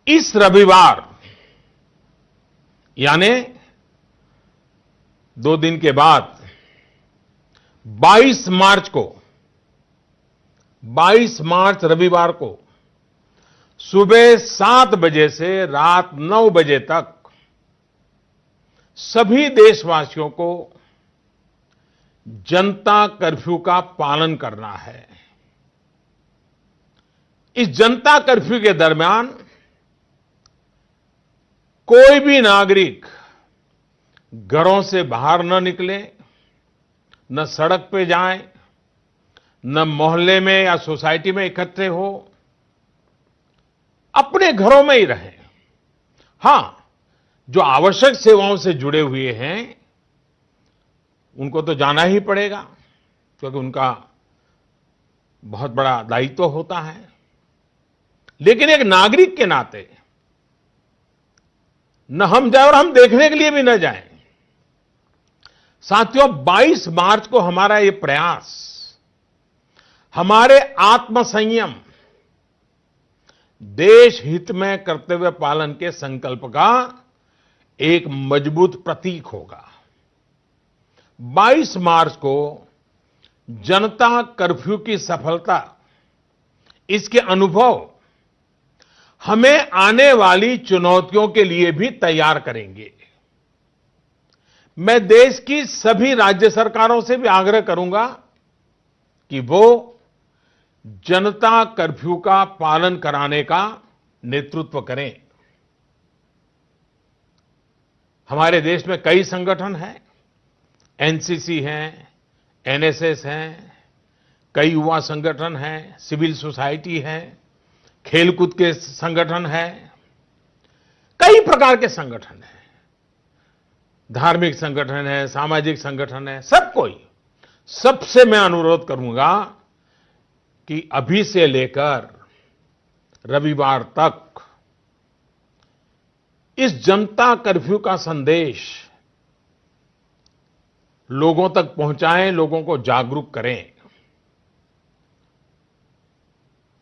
इस रविवार यानी 2 दिन के बाद 22 मार्च रविवार को सुबह 7 बजे से रात 9 बजे तक सभी देशवासियों को जनता कर्फ्यू का पालन करना है। इस जनता कर्फ्यू के दरमियान कोई भी नागरिक घरों से बाहर न निकले, न सड़क पे जाए, न मोहल्ले में या सोसाइटी में इकट्ठे हो, अपने घरों में ही रहें। हां, जो आवश्यक सेवाओं से जुड़े हुए हैं उनको तो जाना ही पड़ेगा, क्योंकि उनका बहुत बड़ा दायित्व होता है। लेकिन एक नागरिक के नाते न हम जाए और हम देखने के लिए भी न जाएं। साथियों, 22 मार्च को हमारा ये प्रयास हमारे आत्मसंयम, देश हित में कर्तव्य पालन के संकल्प का एक मजबूत प्रतीक होगा। 22 मार्च को जनता कर्फ्यू की सफलता, इसके अनुभव हमें आने वाली चुनौतियों के लिए भी तैयार करेंगे। मैं देश की सभी राज्य सरकारों से भी आग्रह करूंगा कि वो जनता कर्फ्यू का पालन कराने का नेतृत्व करें। हमारे देश में कई संगठन हैं, एनसीसी हैं, एनएसएस हैं, कई युवा संगठन हैं, सिविल सोसाइटी है, खेलकूद के संगठन हैं, कई प्रकार के संगठन हैं, धार्मिक संगठन है, सामाजिक संगठन है, सबसे मैं अनुरोध करूंगा कि अभी से लेकर रविवार तक इस जनता कर्फ्यू का संदेश लोगों तक पहुंचाएं, लोगों को जागरूक करें।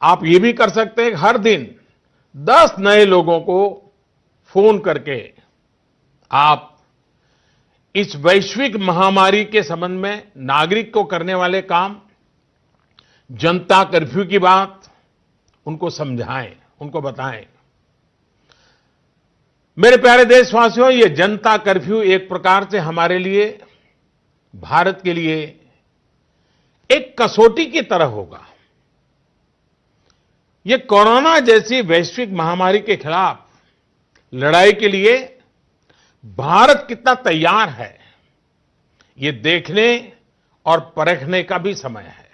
आप ये भी कर सकते हैं, हर दिन 10 नए लोगों को फोन करके आप इस वैश्विक महामारी के संबंध में नागरिक को करने वाले काम, जनता कर्फ्यू की बात उनको समझाएं, उनको बताएं। मेरे प्यारे देशवासियों, ये जनता कर्फ्यू एक प्रकार से हमारे लिए, भारत के लिए एक कसौटी की तरह होगा। ये कोरोना जैसी वैश्विक महामारी के खिलाफ लड़ाई के लिए भारत कितना तैयार है, ये देखने और परखने का भी समय है।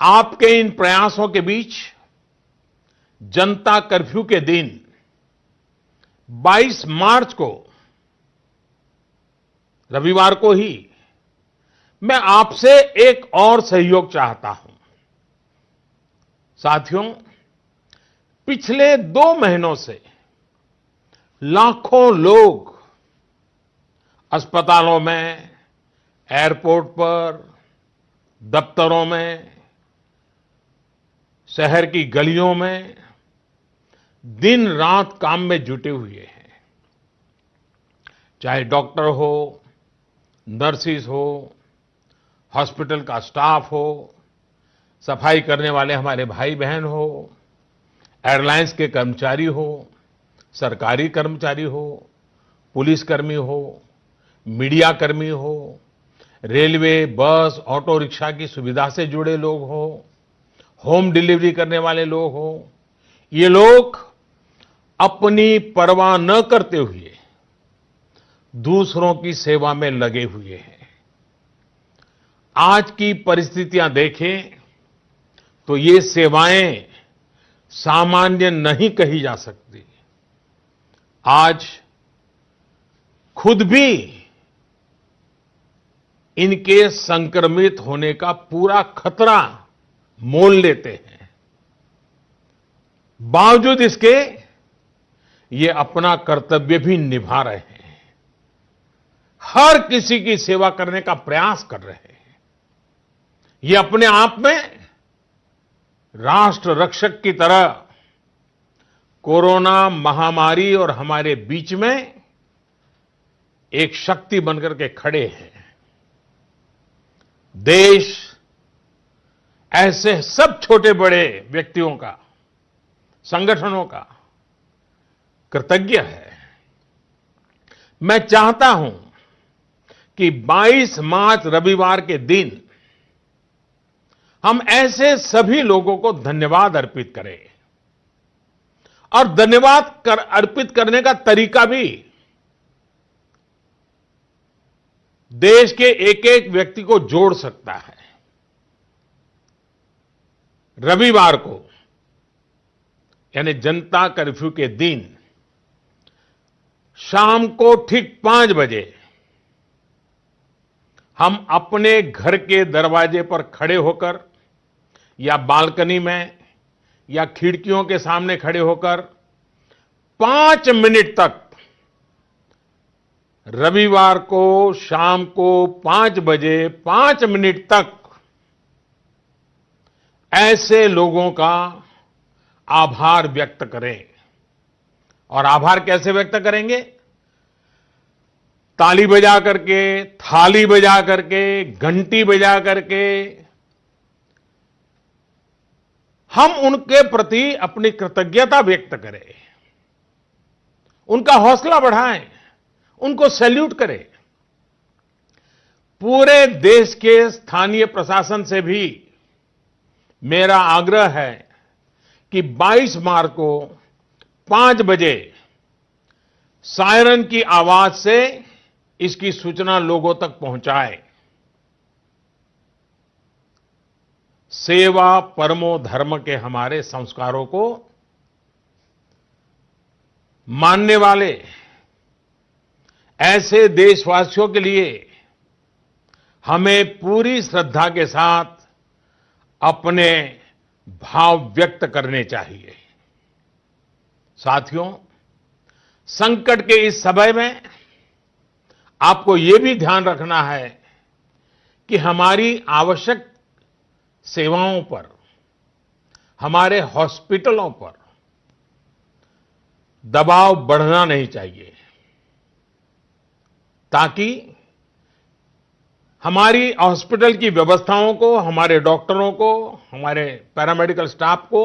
आपके इन प्रयासों के बीच जनता कर्फ्यू के दिन 22 मार्च को, रविवार को ही, मैं आपसे एक और सहयोग चाहता हूं। साथियों, पिछले 2 महीनों से लाखों लोग अस्पतालों में, एयरपोर्ट पर, दफ्तरों में, शहर की गलियों में दिन रात काम में जुटे हुए हैं। चाहे डॉक्टर हो, नर्सिस हो, हॉस्पिटल का स्टाफ हो, सफाई करने वाले हमारे भाई बहन हो, एयरलाइंस के कर्मचारी हो, सरकारी कर्मचारी हो, पुलिसकर्मी हो, मीडिया कर्मी हो, रेलवे, बस, ऑटो रिक्शा की सुविधा से जुड़े लोग हो, होम डिलीवरी करने वाले लोग हो, ये लोग अपनी परवाह न करते हुए दूसरों की सेवा में लगे हुए हैं। आज की परिस्थितियां देखें तो ये सेवाएं सामान्य नहीं कही जा सकती। आज खुद भी इनके संक्रमित होने का पूरा खतरा मोल लेते हैं। बावजूद इसके ये अपना कर्तव्य भी निभा रहे हैं, हर किसी की सेवा करने का प्रयास कर रहे हैं। ये अपने आप में राष्ट्र रक्षक की तरह कोरोना महामारी और हमारे बीच में एक शक्ति बनकर के खड़े हैं। देश ऐसे सब छोटे बड़े व्यक्तियों का, संगठनों का कृतज्ञ है। मैं चाहता हूं कि 22 मार्च रविवार के दिन हम ऐसे सभी लोगों को धन्यवाद अर्पित करें, और धन्यवाद अर्पित करने का तरीका भी देश के एक एक व्यक्ति को जोड़ सकता है। रविवार को, यानी जनता कर्फ्यू के दिन, शाम को ठीक 5 बजे हम अपने घर के दरवाजे पर खड़े होकर या बालकनी में या खिड़कियों के सामने खड़े होकर 5 मिनट तक, रविवार को शाम को 5 बजे 5 मिनट तक ऐसे लोगों का आभार व्यक्त करें। और आभार कैसे व्यक्त करेंगे? ताली बजा करके, थाली बजा करके, घंटी बजा करके हम उनके प्रति अपनी कृतज्ञता व्यक्त करें, उनका हौसला बढ़ाएं, उनको सैल्यूट करें। पूरे देश के स्थानीय प्रशासन से भी मेरा आग्रह है कि 22 मार्च को 5 बजे सायरन की आवाज से इसकी सूचना लोगों तक पहुंचाएं। सेवा परमो धर्म के हमारे संस्कारों को मानने वाले ऐसे देशवासियों के लिए हमें पूरी श्रद्धा के साथ अपने भाव व्यक्त करने चाहिए। साथियों, संकट के इस समय में आपको ये भी ध्यान रखना है कि हमारी आवश्यक सेवाओं पर हमारे हॉस्पिटलों पर दबाव बढ़ना नहीं चाहिए, ताकि हमारी हॉस्पिटल की व्यवस्थाओं को, हमारे डॉक्टरों को, हमारे पैरामेडिकल स्टाफ को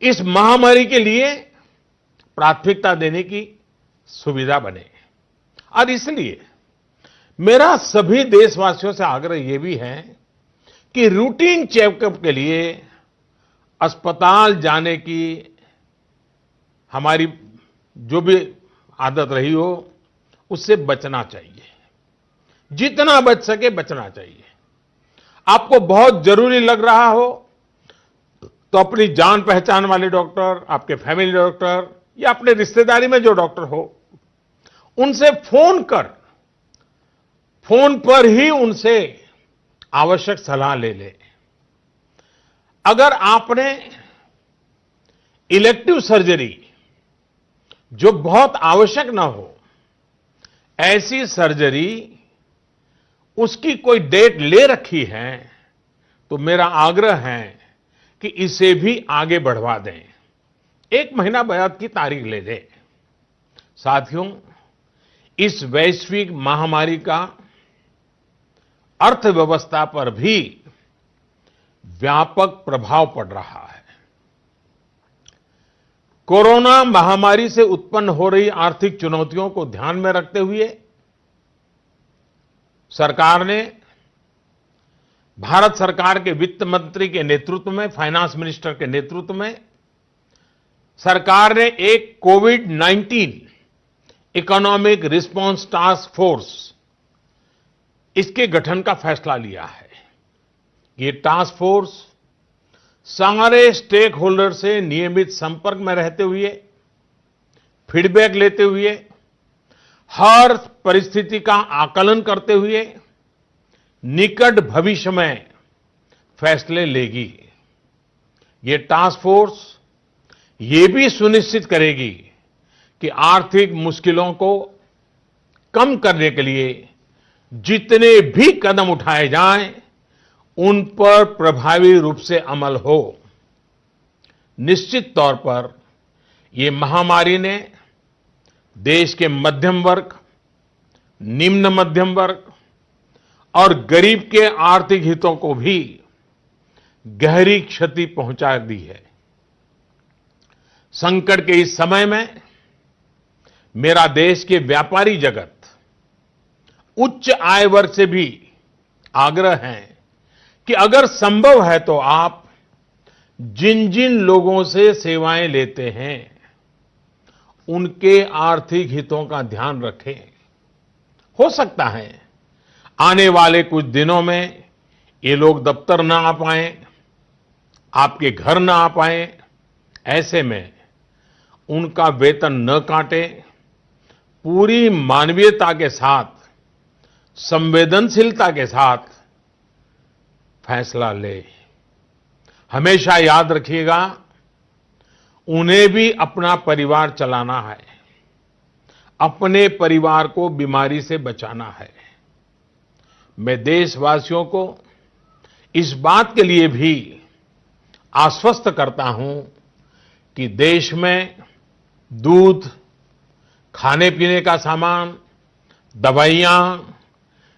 इस महामारी के लिए प्राथमिकता देने की सुविधा बने। और इसलिए मेरा सभी देशवासियों से आग्रह यह भी है कि रूटीन चेकअप के लिए अस्पताल जाने की हमारी जो भी आदत रही हो, उससे बचना चाहिए। जितना बच सके बचना चाहिए। आपको बहुत जरूरी लग रहा हो तो अपनी जान पहचान वाले डॉक्टर, आपके फैमिली डॉक्टर या अपने रिश्तेदारी में जो डॉक्टर हो, उनसे फोन पर ही उनसे आवश्यक सलाह ले लें। अगर आपने इलेक्टिव सर्जरी जो बहुत आवश्यक ना हो, ऐसी सर्जरी उसकी कोई डेट ले रखी है, तो मेरा आग्रह है कि इसे भी आगे बढ़वा दें। 1 महीना बाद की तारीख ले लें। साथियों, इस वैश्विक महामारी का अर्थव्यवस्था पर भी व्यापक प्रभाव पड़ रहा है। कोरोना महामारी से उत्पन्न हो रही आर्थिक चुनौतियों को ध्यान में रखते हुए सरकार ने, भारत सरकार के वित्त मंत्री के नेतृत्व में, फाइनेंस मिनिस्टर के नेतृत्व में सरकार ने एक कोविड-19 इकोनॉमिक रिस्पांस टास्क फोर्स, इसके गठन का फैसला लिया है। ये टास्क फोर्स सारे स्टेक होल्डर से नियमित संपर्क में रहते हुए, फीडबैक लेते हुए, हर परिस्थिति का आकलन करते हुए निकट भविष्य में फैसले लेगी। ये टास्क फोर्स ये भी सुनिश्चित करेगी कि आर्थिक मुश्किलों को कम करने के लिए जितने भी कदम उठाए जाएं, उन पर प्रभावी रूप से अमल हो। निश्चित तौर पर ये महामारी ने देश के मध्यम वर्ग, निम्न मध्यम वर्ग और गरीब के आर्थिक हितों को भी गहरी क्षति पहुंचा दी है। संकट के इस समय में मेरा देश के व्यापारी जगत, उच्च आय वर्ग से भी आग्रह है कि अगर संभव है तो आप जिन जिन लोगों से सेवाएं लेते हैं, उनके आर्थिक हितों का ध्यान रखें। हो सकता है आने वाले कुछ दिनों में ये लोग दफ्तर ना आ पाएं, आपके घर ना आ पाएं। ऐसे में उनका वेतन न काटें, पूरी मानवीयता के साथ, संवेदनशीलता के साथ फैसला ले। हमेशा याद रखिएगा, उन्हें भी अपना परिवार चलाना है, अपने परिवार को बीमारी से बचाना है। मैं देशवासियों को इस बात के लिए भी आश्वस्त करता हूं कि देश में दूध, खाने पीने का सामान, दवाइयां,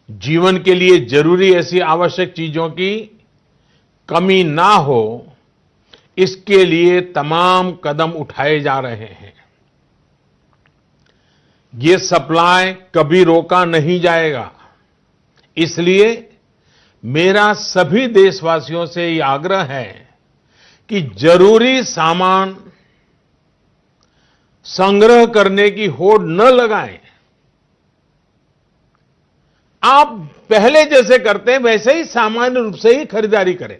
जीवन के लिए जरूरी ऐसी आवश्यक चीजों की कमी ना हो, इसके लिए तमाम कदम उठाए जा रहे हैं। ये सप्लाई कभी रोका नहीं जाएगा। इसलिए मेरा सभी देशवासियों से ये आग्रह है कि जरूरी सामान संग्रह करने की होड़ न लगाएं। आप पहले जैसे करते हैं वैसे ही सामान्य रूप से ही खरीदारी करें।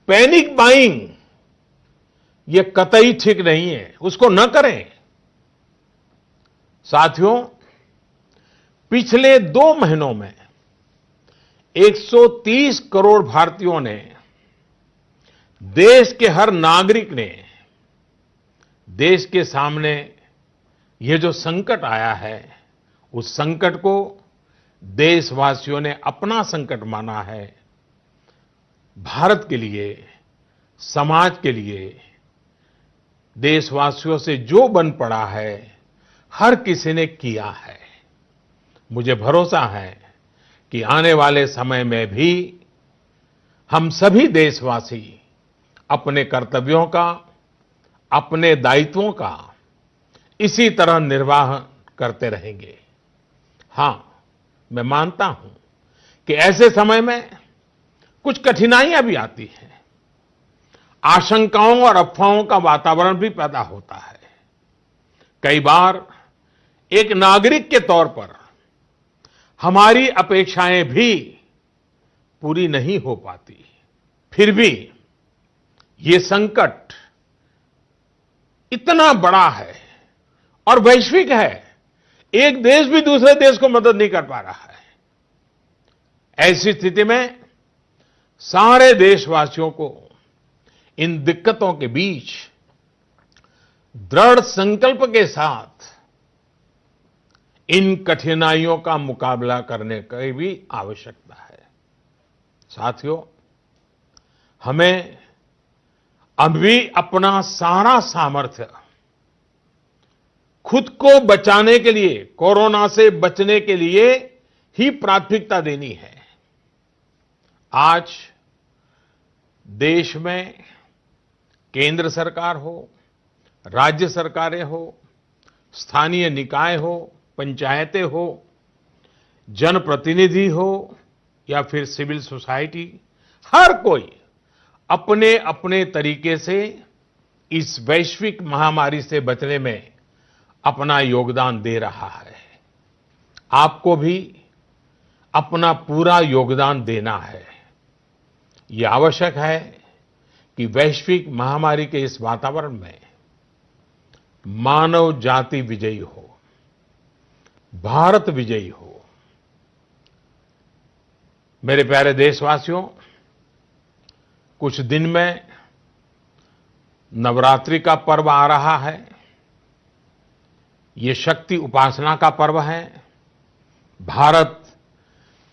पैनिक बाइंग ये कतई ठीक नहीं है, उसको न करें। साथियों, पिछले 2 महीनों में 130 करोड़ भारतीयों ने, देश के हर नागरिक ने, देश के सामने ये जो संकट आया है, उस संकट को देशवासियों ने अपना संकट माना है। भारत के लिए, समाज के लिए, देशवासियों से जो बन पड़ा है, हर किसी ने किया है। मुझे भरोसा है कि आने वाले समय में भी हम सभी देशवासी अपने कर्तव्यों का, अपने दायित्वों का इसी तरह निर्वाह करते रहेंगे। हां, मैं मानता हूं कि ऐसे समय में कुछ कठिनाइयां भी आती हैं। आशंकाओं और अफवाहों का वातावरण भी पैदा होता है। कई बार एक नागरिक के तौर पर हमारी अपेक्षाएं भी पूरी नहीं हो पाती। फिर भी ये संकट इतना बड़ा है और वैश्विक है। एक देश भी दूसरे देश को मदद नहीं कर पा रहा है। ऐसी स्थिति में सारे देशवासियों को इन दिक्कतों के बीच दृढ़ संकल्प के साथ इन कठिनाइयों का मुकाबला करने की भी आवश्यकता है। साथियों, हमें अभी अपना सारा सामर्थ्य खुद को बचाने के लिए, कोरोना से बचने के लिए ही प्राथमिकता देनी है। आज देश में केंद्र सरकार हो, राज्य सरकारें हो, स्थानीय निकाय हो, पंचायतें हो, जनप्रतिनिधि हो या फिर सिविल सोसाइटी, हर कोई अपने अपने तरीके से इस वैश्विक महामारी से बचने में अपना योगदान दे रहा है। आपको भी अपना पूरा योगदान देना है। ये आवश्यक है कि वैश्विक महामारी के इस वातावरण में मानव जाति विजयी हो, भारत विजयी हो। मेरे प्यारे देशवासियों, कुछ दिन में नवरात्रि का पर्व आ रहा है। ये शक्ति उपासना का पर्व है। भारत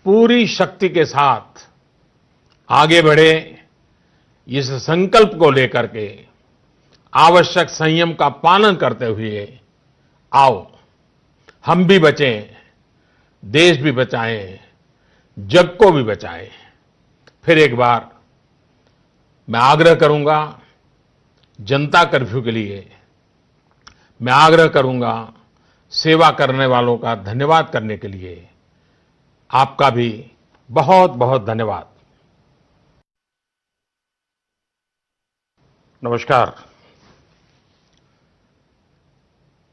पूरी शक्ति के साथ आगे बढ़े, इस संकल्प को लेकर के आवश्यक संयम का पालन करते हुए आओ हम भी बचें, देश भी बचाएं, जग को भी बचाएं। फिर एक बार मैं आग्रह करूंगा, जनता कर्फ्यू के लिए मैं आग्रह करूंगा, सेवा करने वालों का धन्यवाद करने के लिए आपका भी बहुत बहुत धन्यवाद। नमस्कार।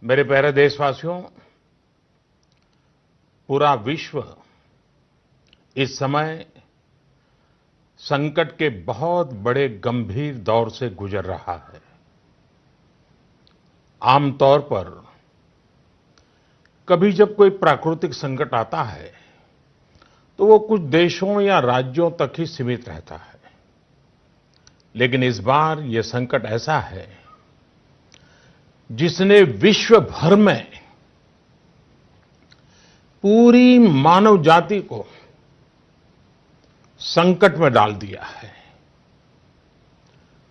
मेरे प्यारे देशवासियों, पूरा विश्व इस समय संकट के बहुत बड़े गंभीर दौर से गुजर रहा है। आमतौर पर कभी जब कोई प्राकृतिक संकट आता है तो वो कुछ देशों या राज्यों तक ही सीमित रहता है। लेकिन इस बार ये संकट ऐसा है जिसने विश्व भर में पूरी मानव जाति को संकट में डाल दिया है।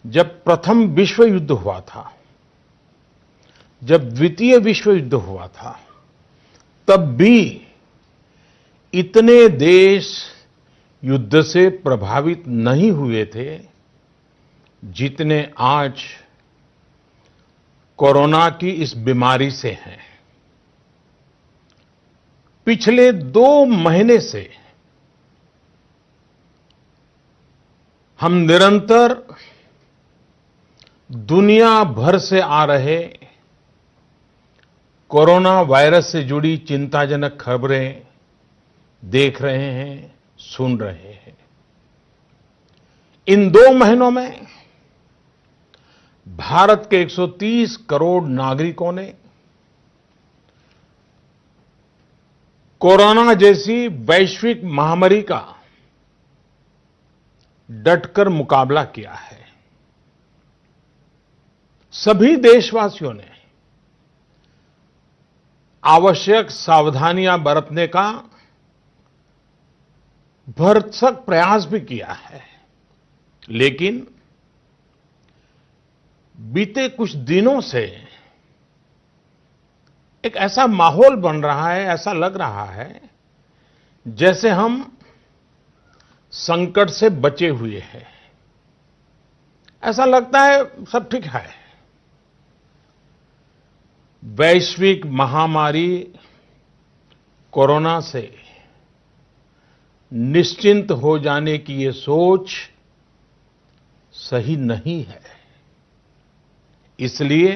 जब प्रथम विश्व युद्ध हुआ था, जब द्वितीय विश्व युद्ध हुआ था, तब भी इतने देश युद्ध से प्रभावित नहीं हुए थे जितने आज कोरोना की इस बीमारी से हैं। पिछले 2 महीने से हम निरंतर दुनिया भर से आ रहे कोरोना वायरस से जुड़ी चिंताजनक खबरें देख रहे हैं, सुन रहे हैं। इन 2 महीनों में भारत के 130 करोड़ नागरिकों ने कोरोना जैसी वैश्विक महामारी का डटकर मुकाबला किया है। सभी देशवासियों ने आवश्यक सावधानियां बरतने का भरसक प्रयास भी किया है। लेकिन बीते कुछ दिनों से एक ऐसा माहौल बन रहा है, ऐसा लग रहा है जैसे हम संकट से बचे हुए हैं। ऐसा लगता है सब ठीक है। वैश्विक महामारी कोरोना से निश्चिंत हो जाने की ये सोच सही नहीं है। इसलिए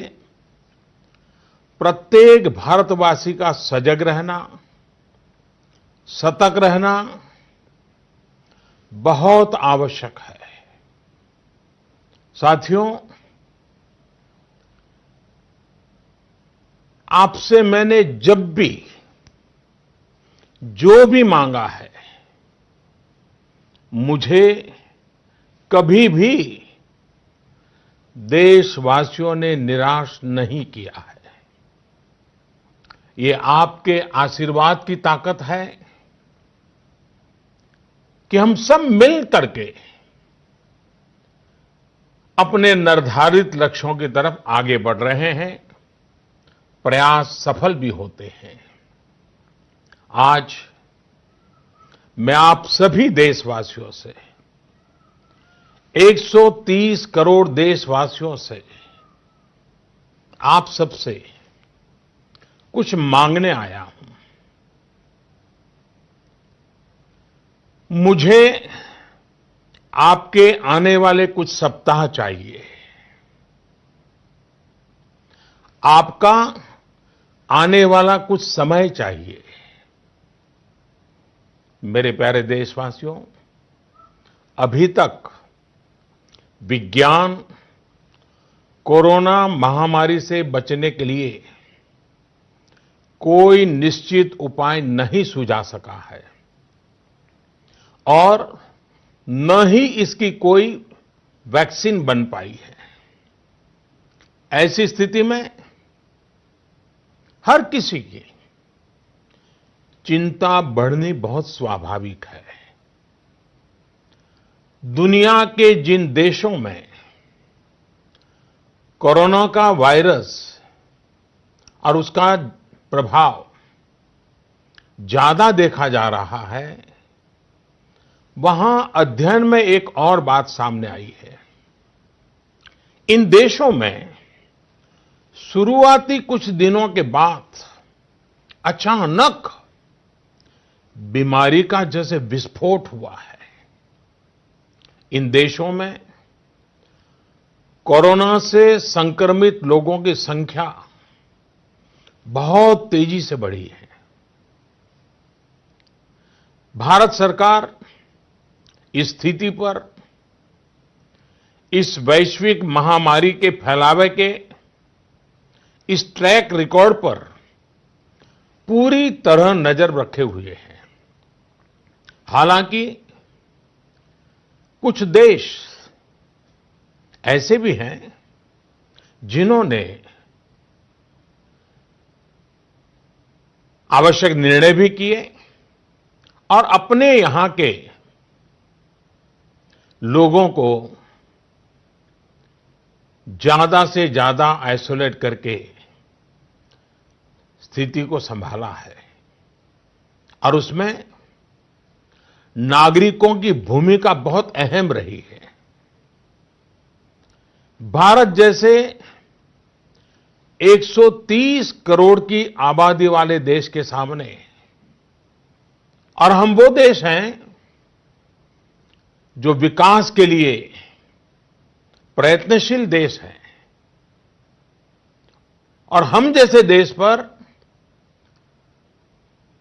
प्रत्येक भारतवासी का सजग रहना, सतर्क रहना बहुत आवश्यक है। साथियों, आपसे मैंने जब भी जो भी मांगा है, मुझे कभी भी देशवासियों ने निराश नहीं किया है। ये आपके आशीर्वाद की ताकत है कि हम सब मिल करके अपने निर्धारित लक्ष्यों की तरफ आगे बढ़ रहे हैं, प्रयास सफल भी होते हैं। आज मैं आप सभी देशवासियों से, 130 करोड़ देशवासियों से, आप सबसे कुछ मांगने आया हूं। मुझे आपके आने वाले कुछ सप्ताह चाहिए। आपका आने वाला कुछ समय चाहिए। मेरे प्यारे देशवासियों, अभी तक विज्ञान कोरोना महामारी से बचने के लिए कोई निश्चित उपाय नहीं सुझा सका है और न ही इसकी कोई वैक्सीन बन पाई है। ऐसी स्थिति में हर किसी की चिंता बढ़नी बहुत स्वाभाविक है। दुनिया के जिन देशों में कोरोना का वायरस और उसका प्रभाव ज्यादा देखा जा रहा है, वहां अध्ययन में एक और बात सामने आई है। इन देशों में शुरुआती कुछ दिनों के बाद अचानक बीमारी का जैसे विस्फोट हुआ है। इन देशों में कोरोना से संक्रमित लोगों की संख्या बहुत तेजी से बढ़ी है। भारत सरकार इस स्थिति पर, इस वैश्विक महामारी के फैलावे के इस ट्रैक रिकॉर्ड पर पूरी तरह नजर रखे हुए हैं। हालांकि कुछ देश ऐसे भी हैं जिन्होंने आवश्यक निर्णय भी किए और अपने यहां के लोगों को ज्यादा से ज्यादा आइसोलेट करके स्थिति को संभाला है और उसमें नागरिकों की भूमिका बहुत अहम रही है। भारत जैसे 130 करोड़ की आबादी वाले देश के सामने, और हम वो देश हैं जो विकास के लिए प्रयत्नशील देश हैं, और हम जैसे देश पर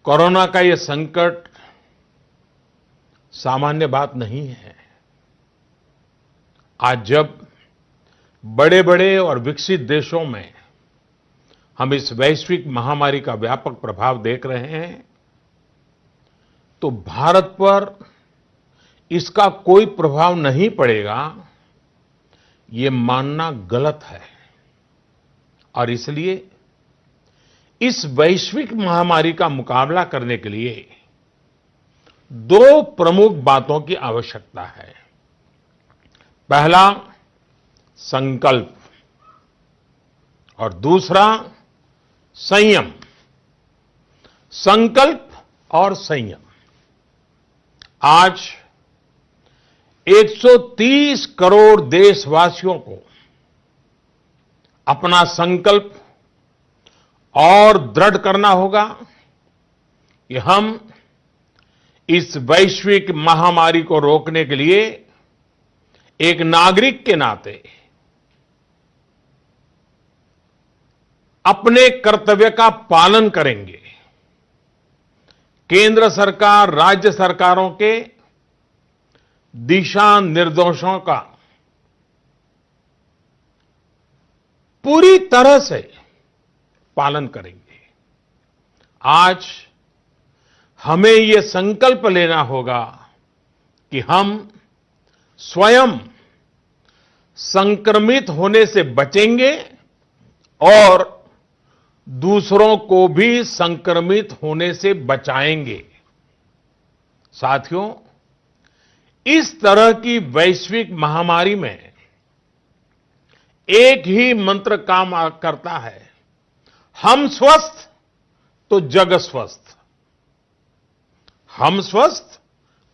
कोरोना का ये संकट सामान्य बात नहीं है। आज जब बड़े-बड़े और विकसित देशों में हम इस वैश्विक महामारी का व्यापक प्रभाव देख रहे हैं, तो भारत पर इसका कोई प्रभाव नहीं पड़ेगा, ये मानना गलत है। और इसलिए इस वैश्विक महामारी का मुकाबला करने के लिए दो प्रमुख बातों की आवश्यकता है। पहला संकल्प और दूसरा संयम। संकल्प और संयम। आज 130 करोड़ देशवासियों को अपना संकल्प और दृढ़ करना होगा कि हम इस वैश्विक महामारी को रोकने के लिए एक नागरिक के नाते अपने कर्तव्य का पालन करेंगे। केंद्र सरकार, राज्य सरकारों के दिशा निर्देशों का पूरी तरह से पालन करेंगे। आज हमें यह संकल्प लेना होगा कि हम स्वयं संक्रमित होने से बचेंगे और दूसरों को भी संक्रमित होने से बचाएंगे। साथियों, इस तरह की वैश्विक महामारी में एक ही मंत्र काम करता है, हम स्वस्थ तो जग स्वस्थ। हम स्वस्थ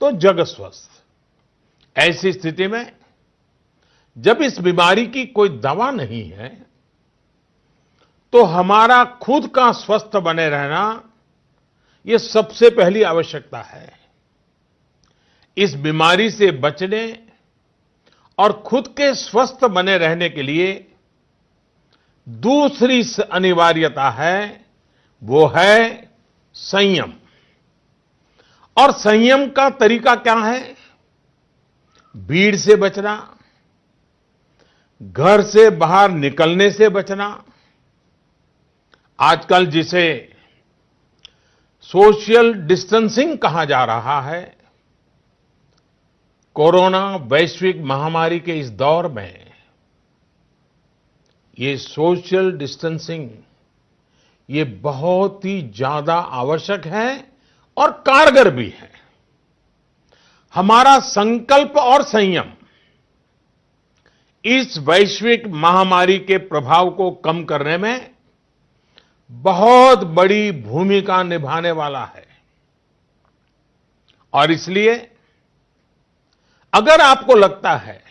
तो जग स्वस्थ। ऐसी स्थिति में जब इस बीमारी की कोई दवा नहीं है तो हमारा खुद का स्वस्थ बने रहना यह सबसे पहली आवश्यकता है। इस बीमारी से बचने और खुद के स्वस्थ बने रहने के लिए दूसरी अनिवार्यता है, वो है संयम। और संयम का तरीका क्या है? भीड़ से बचना, घर से बाहर निकलने से बचना। आजकल जिसे सोशल डिस्टेंसिंग कहा जा रहा है, कोरोना वैश्विक महामारी के इस दौर में ये सोशल डिस्टेंसिंग ये बहुत ही ज्यादा आवश्यक है और कारगर भी है। हमारा संकल्प और संयम इस वैश्विक महामारी के प्रभाव को कम करने में बहुत बड़ी भूमिका निभाने वाला है। और इसलिए अगर आपको लगता है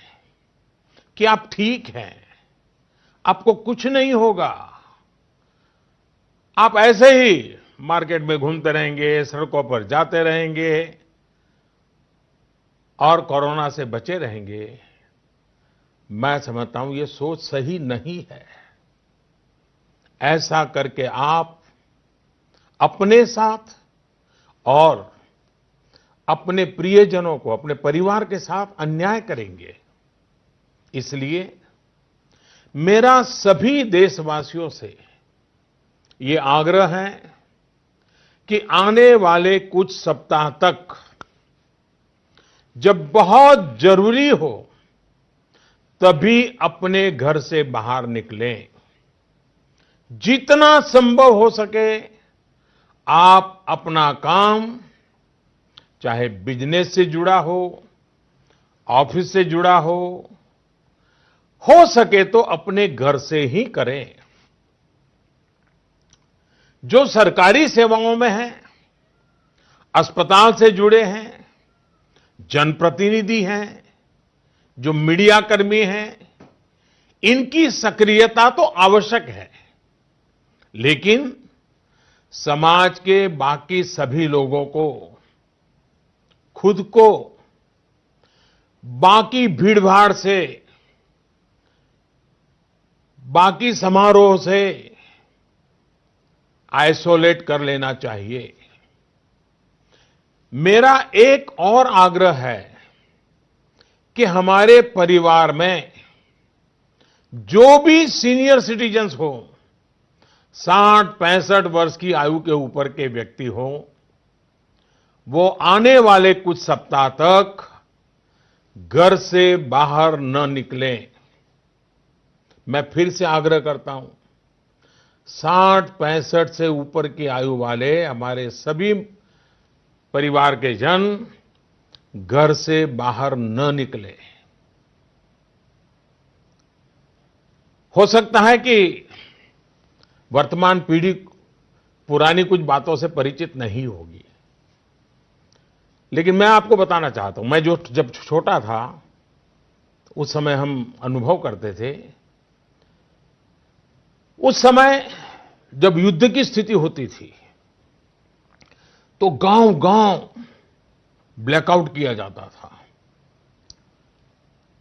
कि आप ठीक हैं, आपको कुछ नहीं होगा, आप ऐसे ही मार्केट में घूमते रहेंगे, सड़कों पर जाते रहेंगे और कोरोना से बचे रहेंगे, मैं समझता हूं ये सोच सही नहीं है। ऐसा करके आप अपने साथ और अपने प्रियजनों को, अपने परिवार के साथ अन्याय करेंगे। इसलिए मेरा सभी देशवासियों से ये आग्रह है कि आने वाले कुछ सप्ताह तक जब बहुत जरूरी हो तभी अपने घर से बाहर निकलें। जितना संभव हो सके आप अपना काम, चाहे बिजनेस से जुड़ा हो, ऑफिस से जुड़ा हो सके तो अपने घर से ही करें। जो सरकारी सेवाओं में हैं, अस्पताल से जुड़े हैं, जनप्रतिनिधि हैं, जो मीडिया कर्मी हैं, इनकी सक्रियता तो आवश्यक है, लेकिन समाज के बाकी सभी लोगों को खुद को बाकी भीड़भाड़ से, बाकी समारोह से आइसोलेट कर लेना चाहिए। मेरा एक और आग्रह है कि हमारे परिवार में जो भी सीनियर सिटीजन्स हो, 60-65 वर्ष की आयु के ऊपर के व्यक्ति हो, वो आने वाले कुछ सप्ताह तक घर से बाहर न निकलें। मैं फिर से आग्रह करता हूं, 60-65 से ऊपर की आयु वाले हमारे सभी परिवार के जन घर से बाहर न निकले। हो सकता है कि वर्तमान पीढ़ी पुरानी कुछ बातों से परिचित नहीं होगी, लेकिन मैं आपको बताना चाहता हूं, मैं जो जब छोटा था उस समय हम अनुभव करते थे। उस समय जब युद्ध की स्थिति होती थी तो गांव-गांव ब्लैकआउट किया जाता था।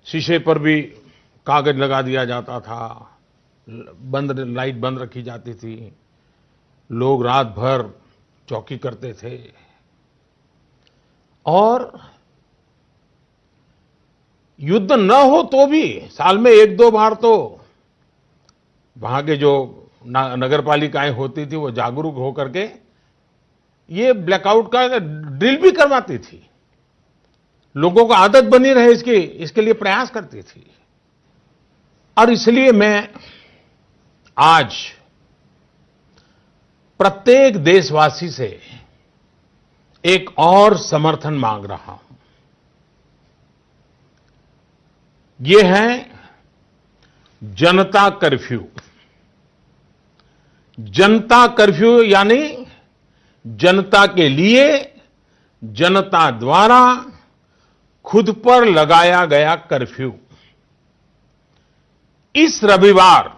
शीशे पर भी कागज लगा दिया जाता था, लाइट बंद रखी जाती थी, लोग रात भर चौकी करते थे और युद्ध न हो तो भी साल में 1-2 बार तो वहां के जो नगर पालिकाएं होती थी वो जागरूक होकर के ये ब्लैकआउट का ड्रिल भी करवाती थी। लोगों को आदत बनी रहे इसके लिए प्रयास करती थी। और इसलिए मैं आज प्रत्येक देशवासी से एक और समर्थन मांग रहा हूं। ये है जनता कर्फ्यू। जनता कर्फ्यू यानी जनता के लिए, जनता द्वारा खुद पर लगाया गया कर्फ्यू। इस रविवार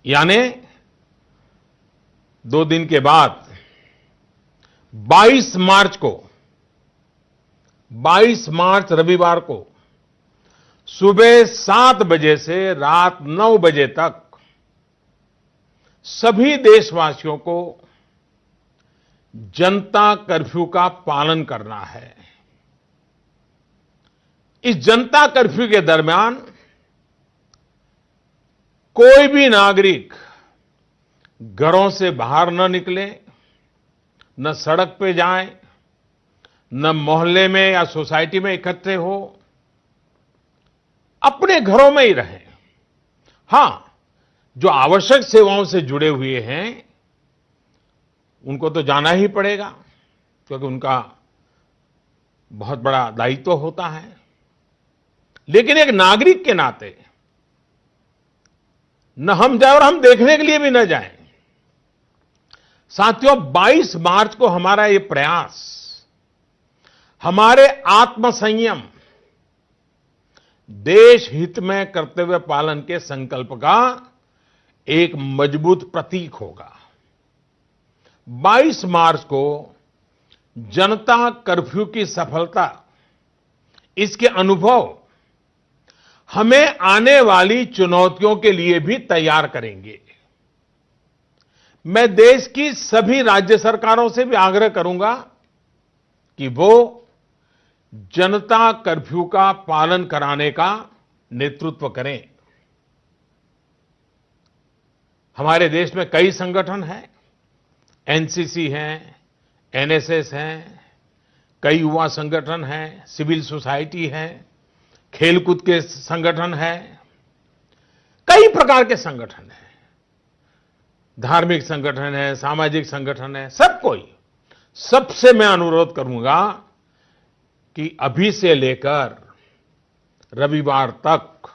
यानी 2 दिन के बाद 22 मार्च रविवार को सुबह 7 बजे से रात 9 बजे तक सभी देशवासियों को जनता कर्फ्यू का पालन करना है। इस जनता कर्फ्यू के दरमियान कोई भी नागरिक घरों से बाहर न निकले, न सड़क पे जाए, न मोहल्ले में या सोसाइटी में इकट्ठे हो, अपने घरों में ही रहें। हां, जो आवश्यक सेवाओं से जुड़े हुए हैं उनको तो जाना ही पड़ेगा क्योंकि उनका बहुत बड़ा दायित्व होता है। लेकिन एक नागरिक के नाते न हम जाएं और हम देखने के लिए भी न जाएं। साथियों, 22 मार्च को हमारा ये प्रयास हमारे आत्मसंयम, देश हित में कर्तव्य पालन के संकल्प का एक मजबूत प्रतीक होगा। 22 मार्च को जनता कर्फ्यू की सफलता, इसके अनुभव हमें आने वाली चुनौतियों के लिए भी तैयार करेंगे। मैं देश की सभी राज्य सरकारों से भी आग्रह करूंगा कि वो जनता कर्फ्यू का पालन कराने का नेतृत्व करें। हमारे देश में कई संगठन हैं, एनसीसी हैं, एनएसएस हैं, कई युवा संगठन हैं, सिविल सोसाइटी है, खेलकूद के संगठन हैं, कई प्रकार के संगठन हैं, धार्मिक संगठन है, सामाजिक संगठन है, सबसे मैं अनुरोध करूंगा कि अभी से लेकर रविवार तक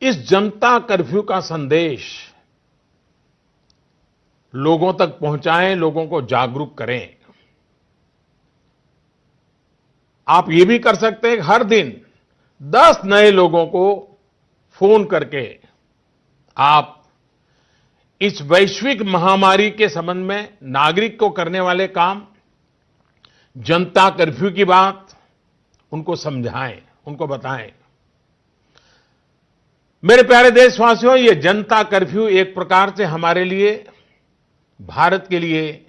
इस जनता कर्फ्यू का संदेश लोगों तक पहुंचाएं, लोगों को जागरूक करें। आप ये भी कर सकते हैं कि हर दिन 10 नए लोगों को फोन करके आप इस वैश्विक महामारी के संबंध में नागरिक को करने वाले काम, जनता कर्फ्यू की बात उनको समझाएं, उनको बताएं। मेरे प्यारे देशवासियों, ये जनता कर्फ्यू एक प्रकार से हमारे लिए, भारत के लिए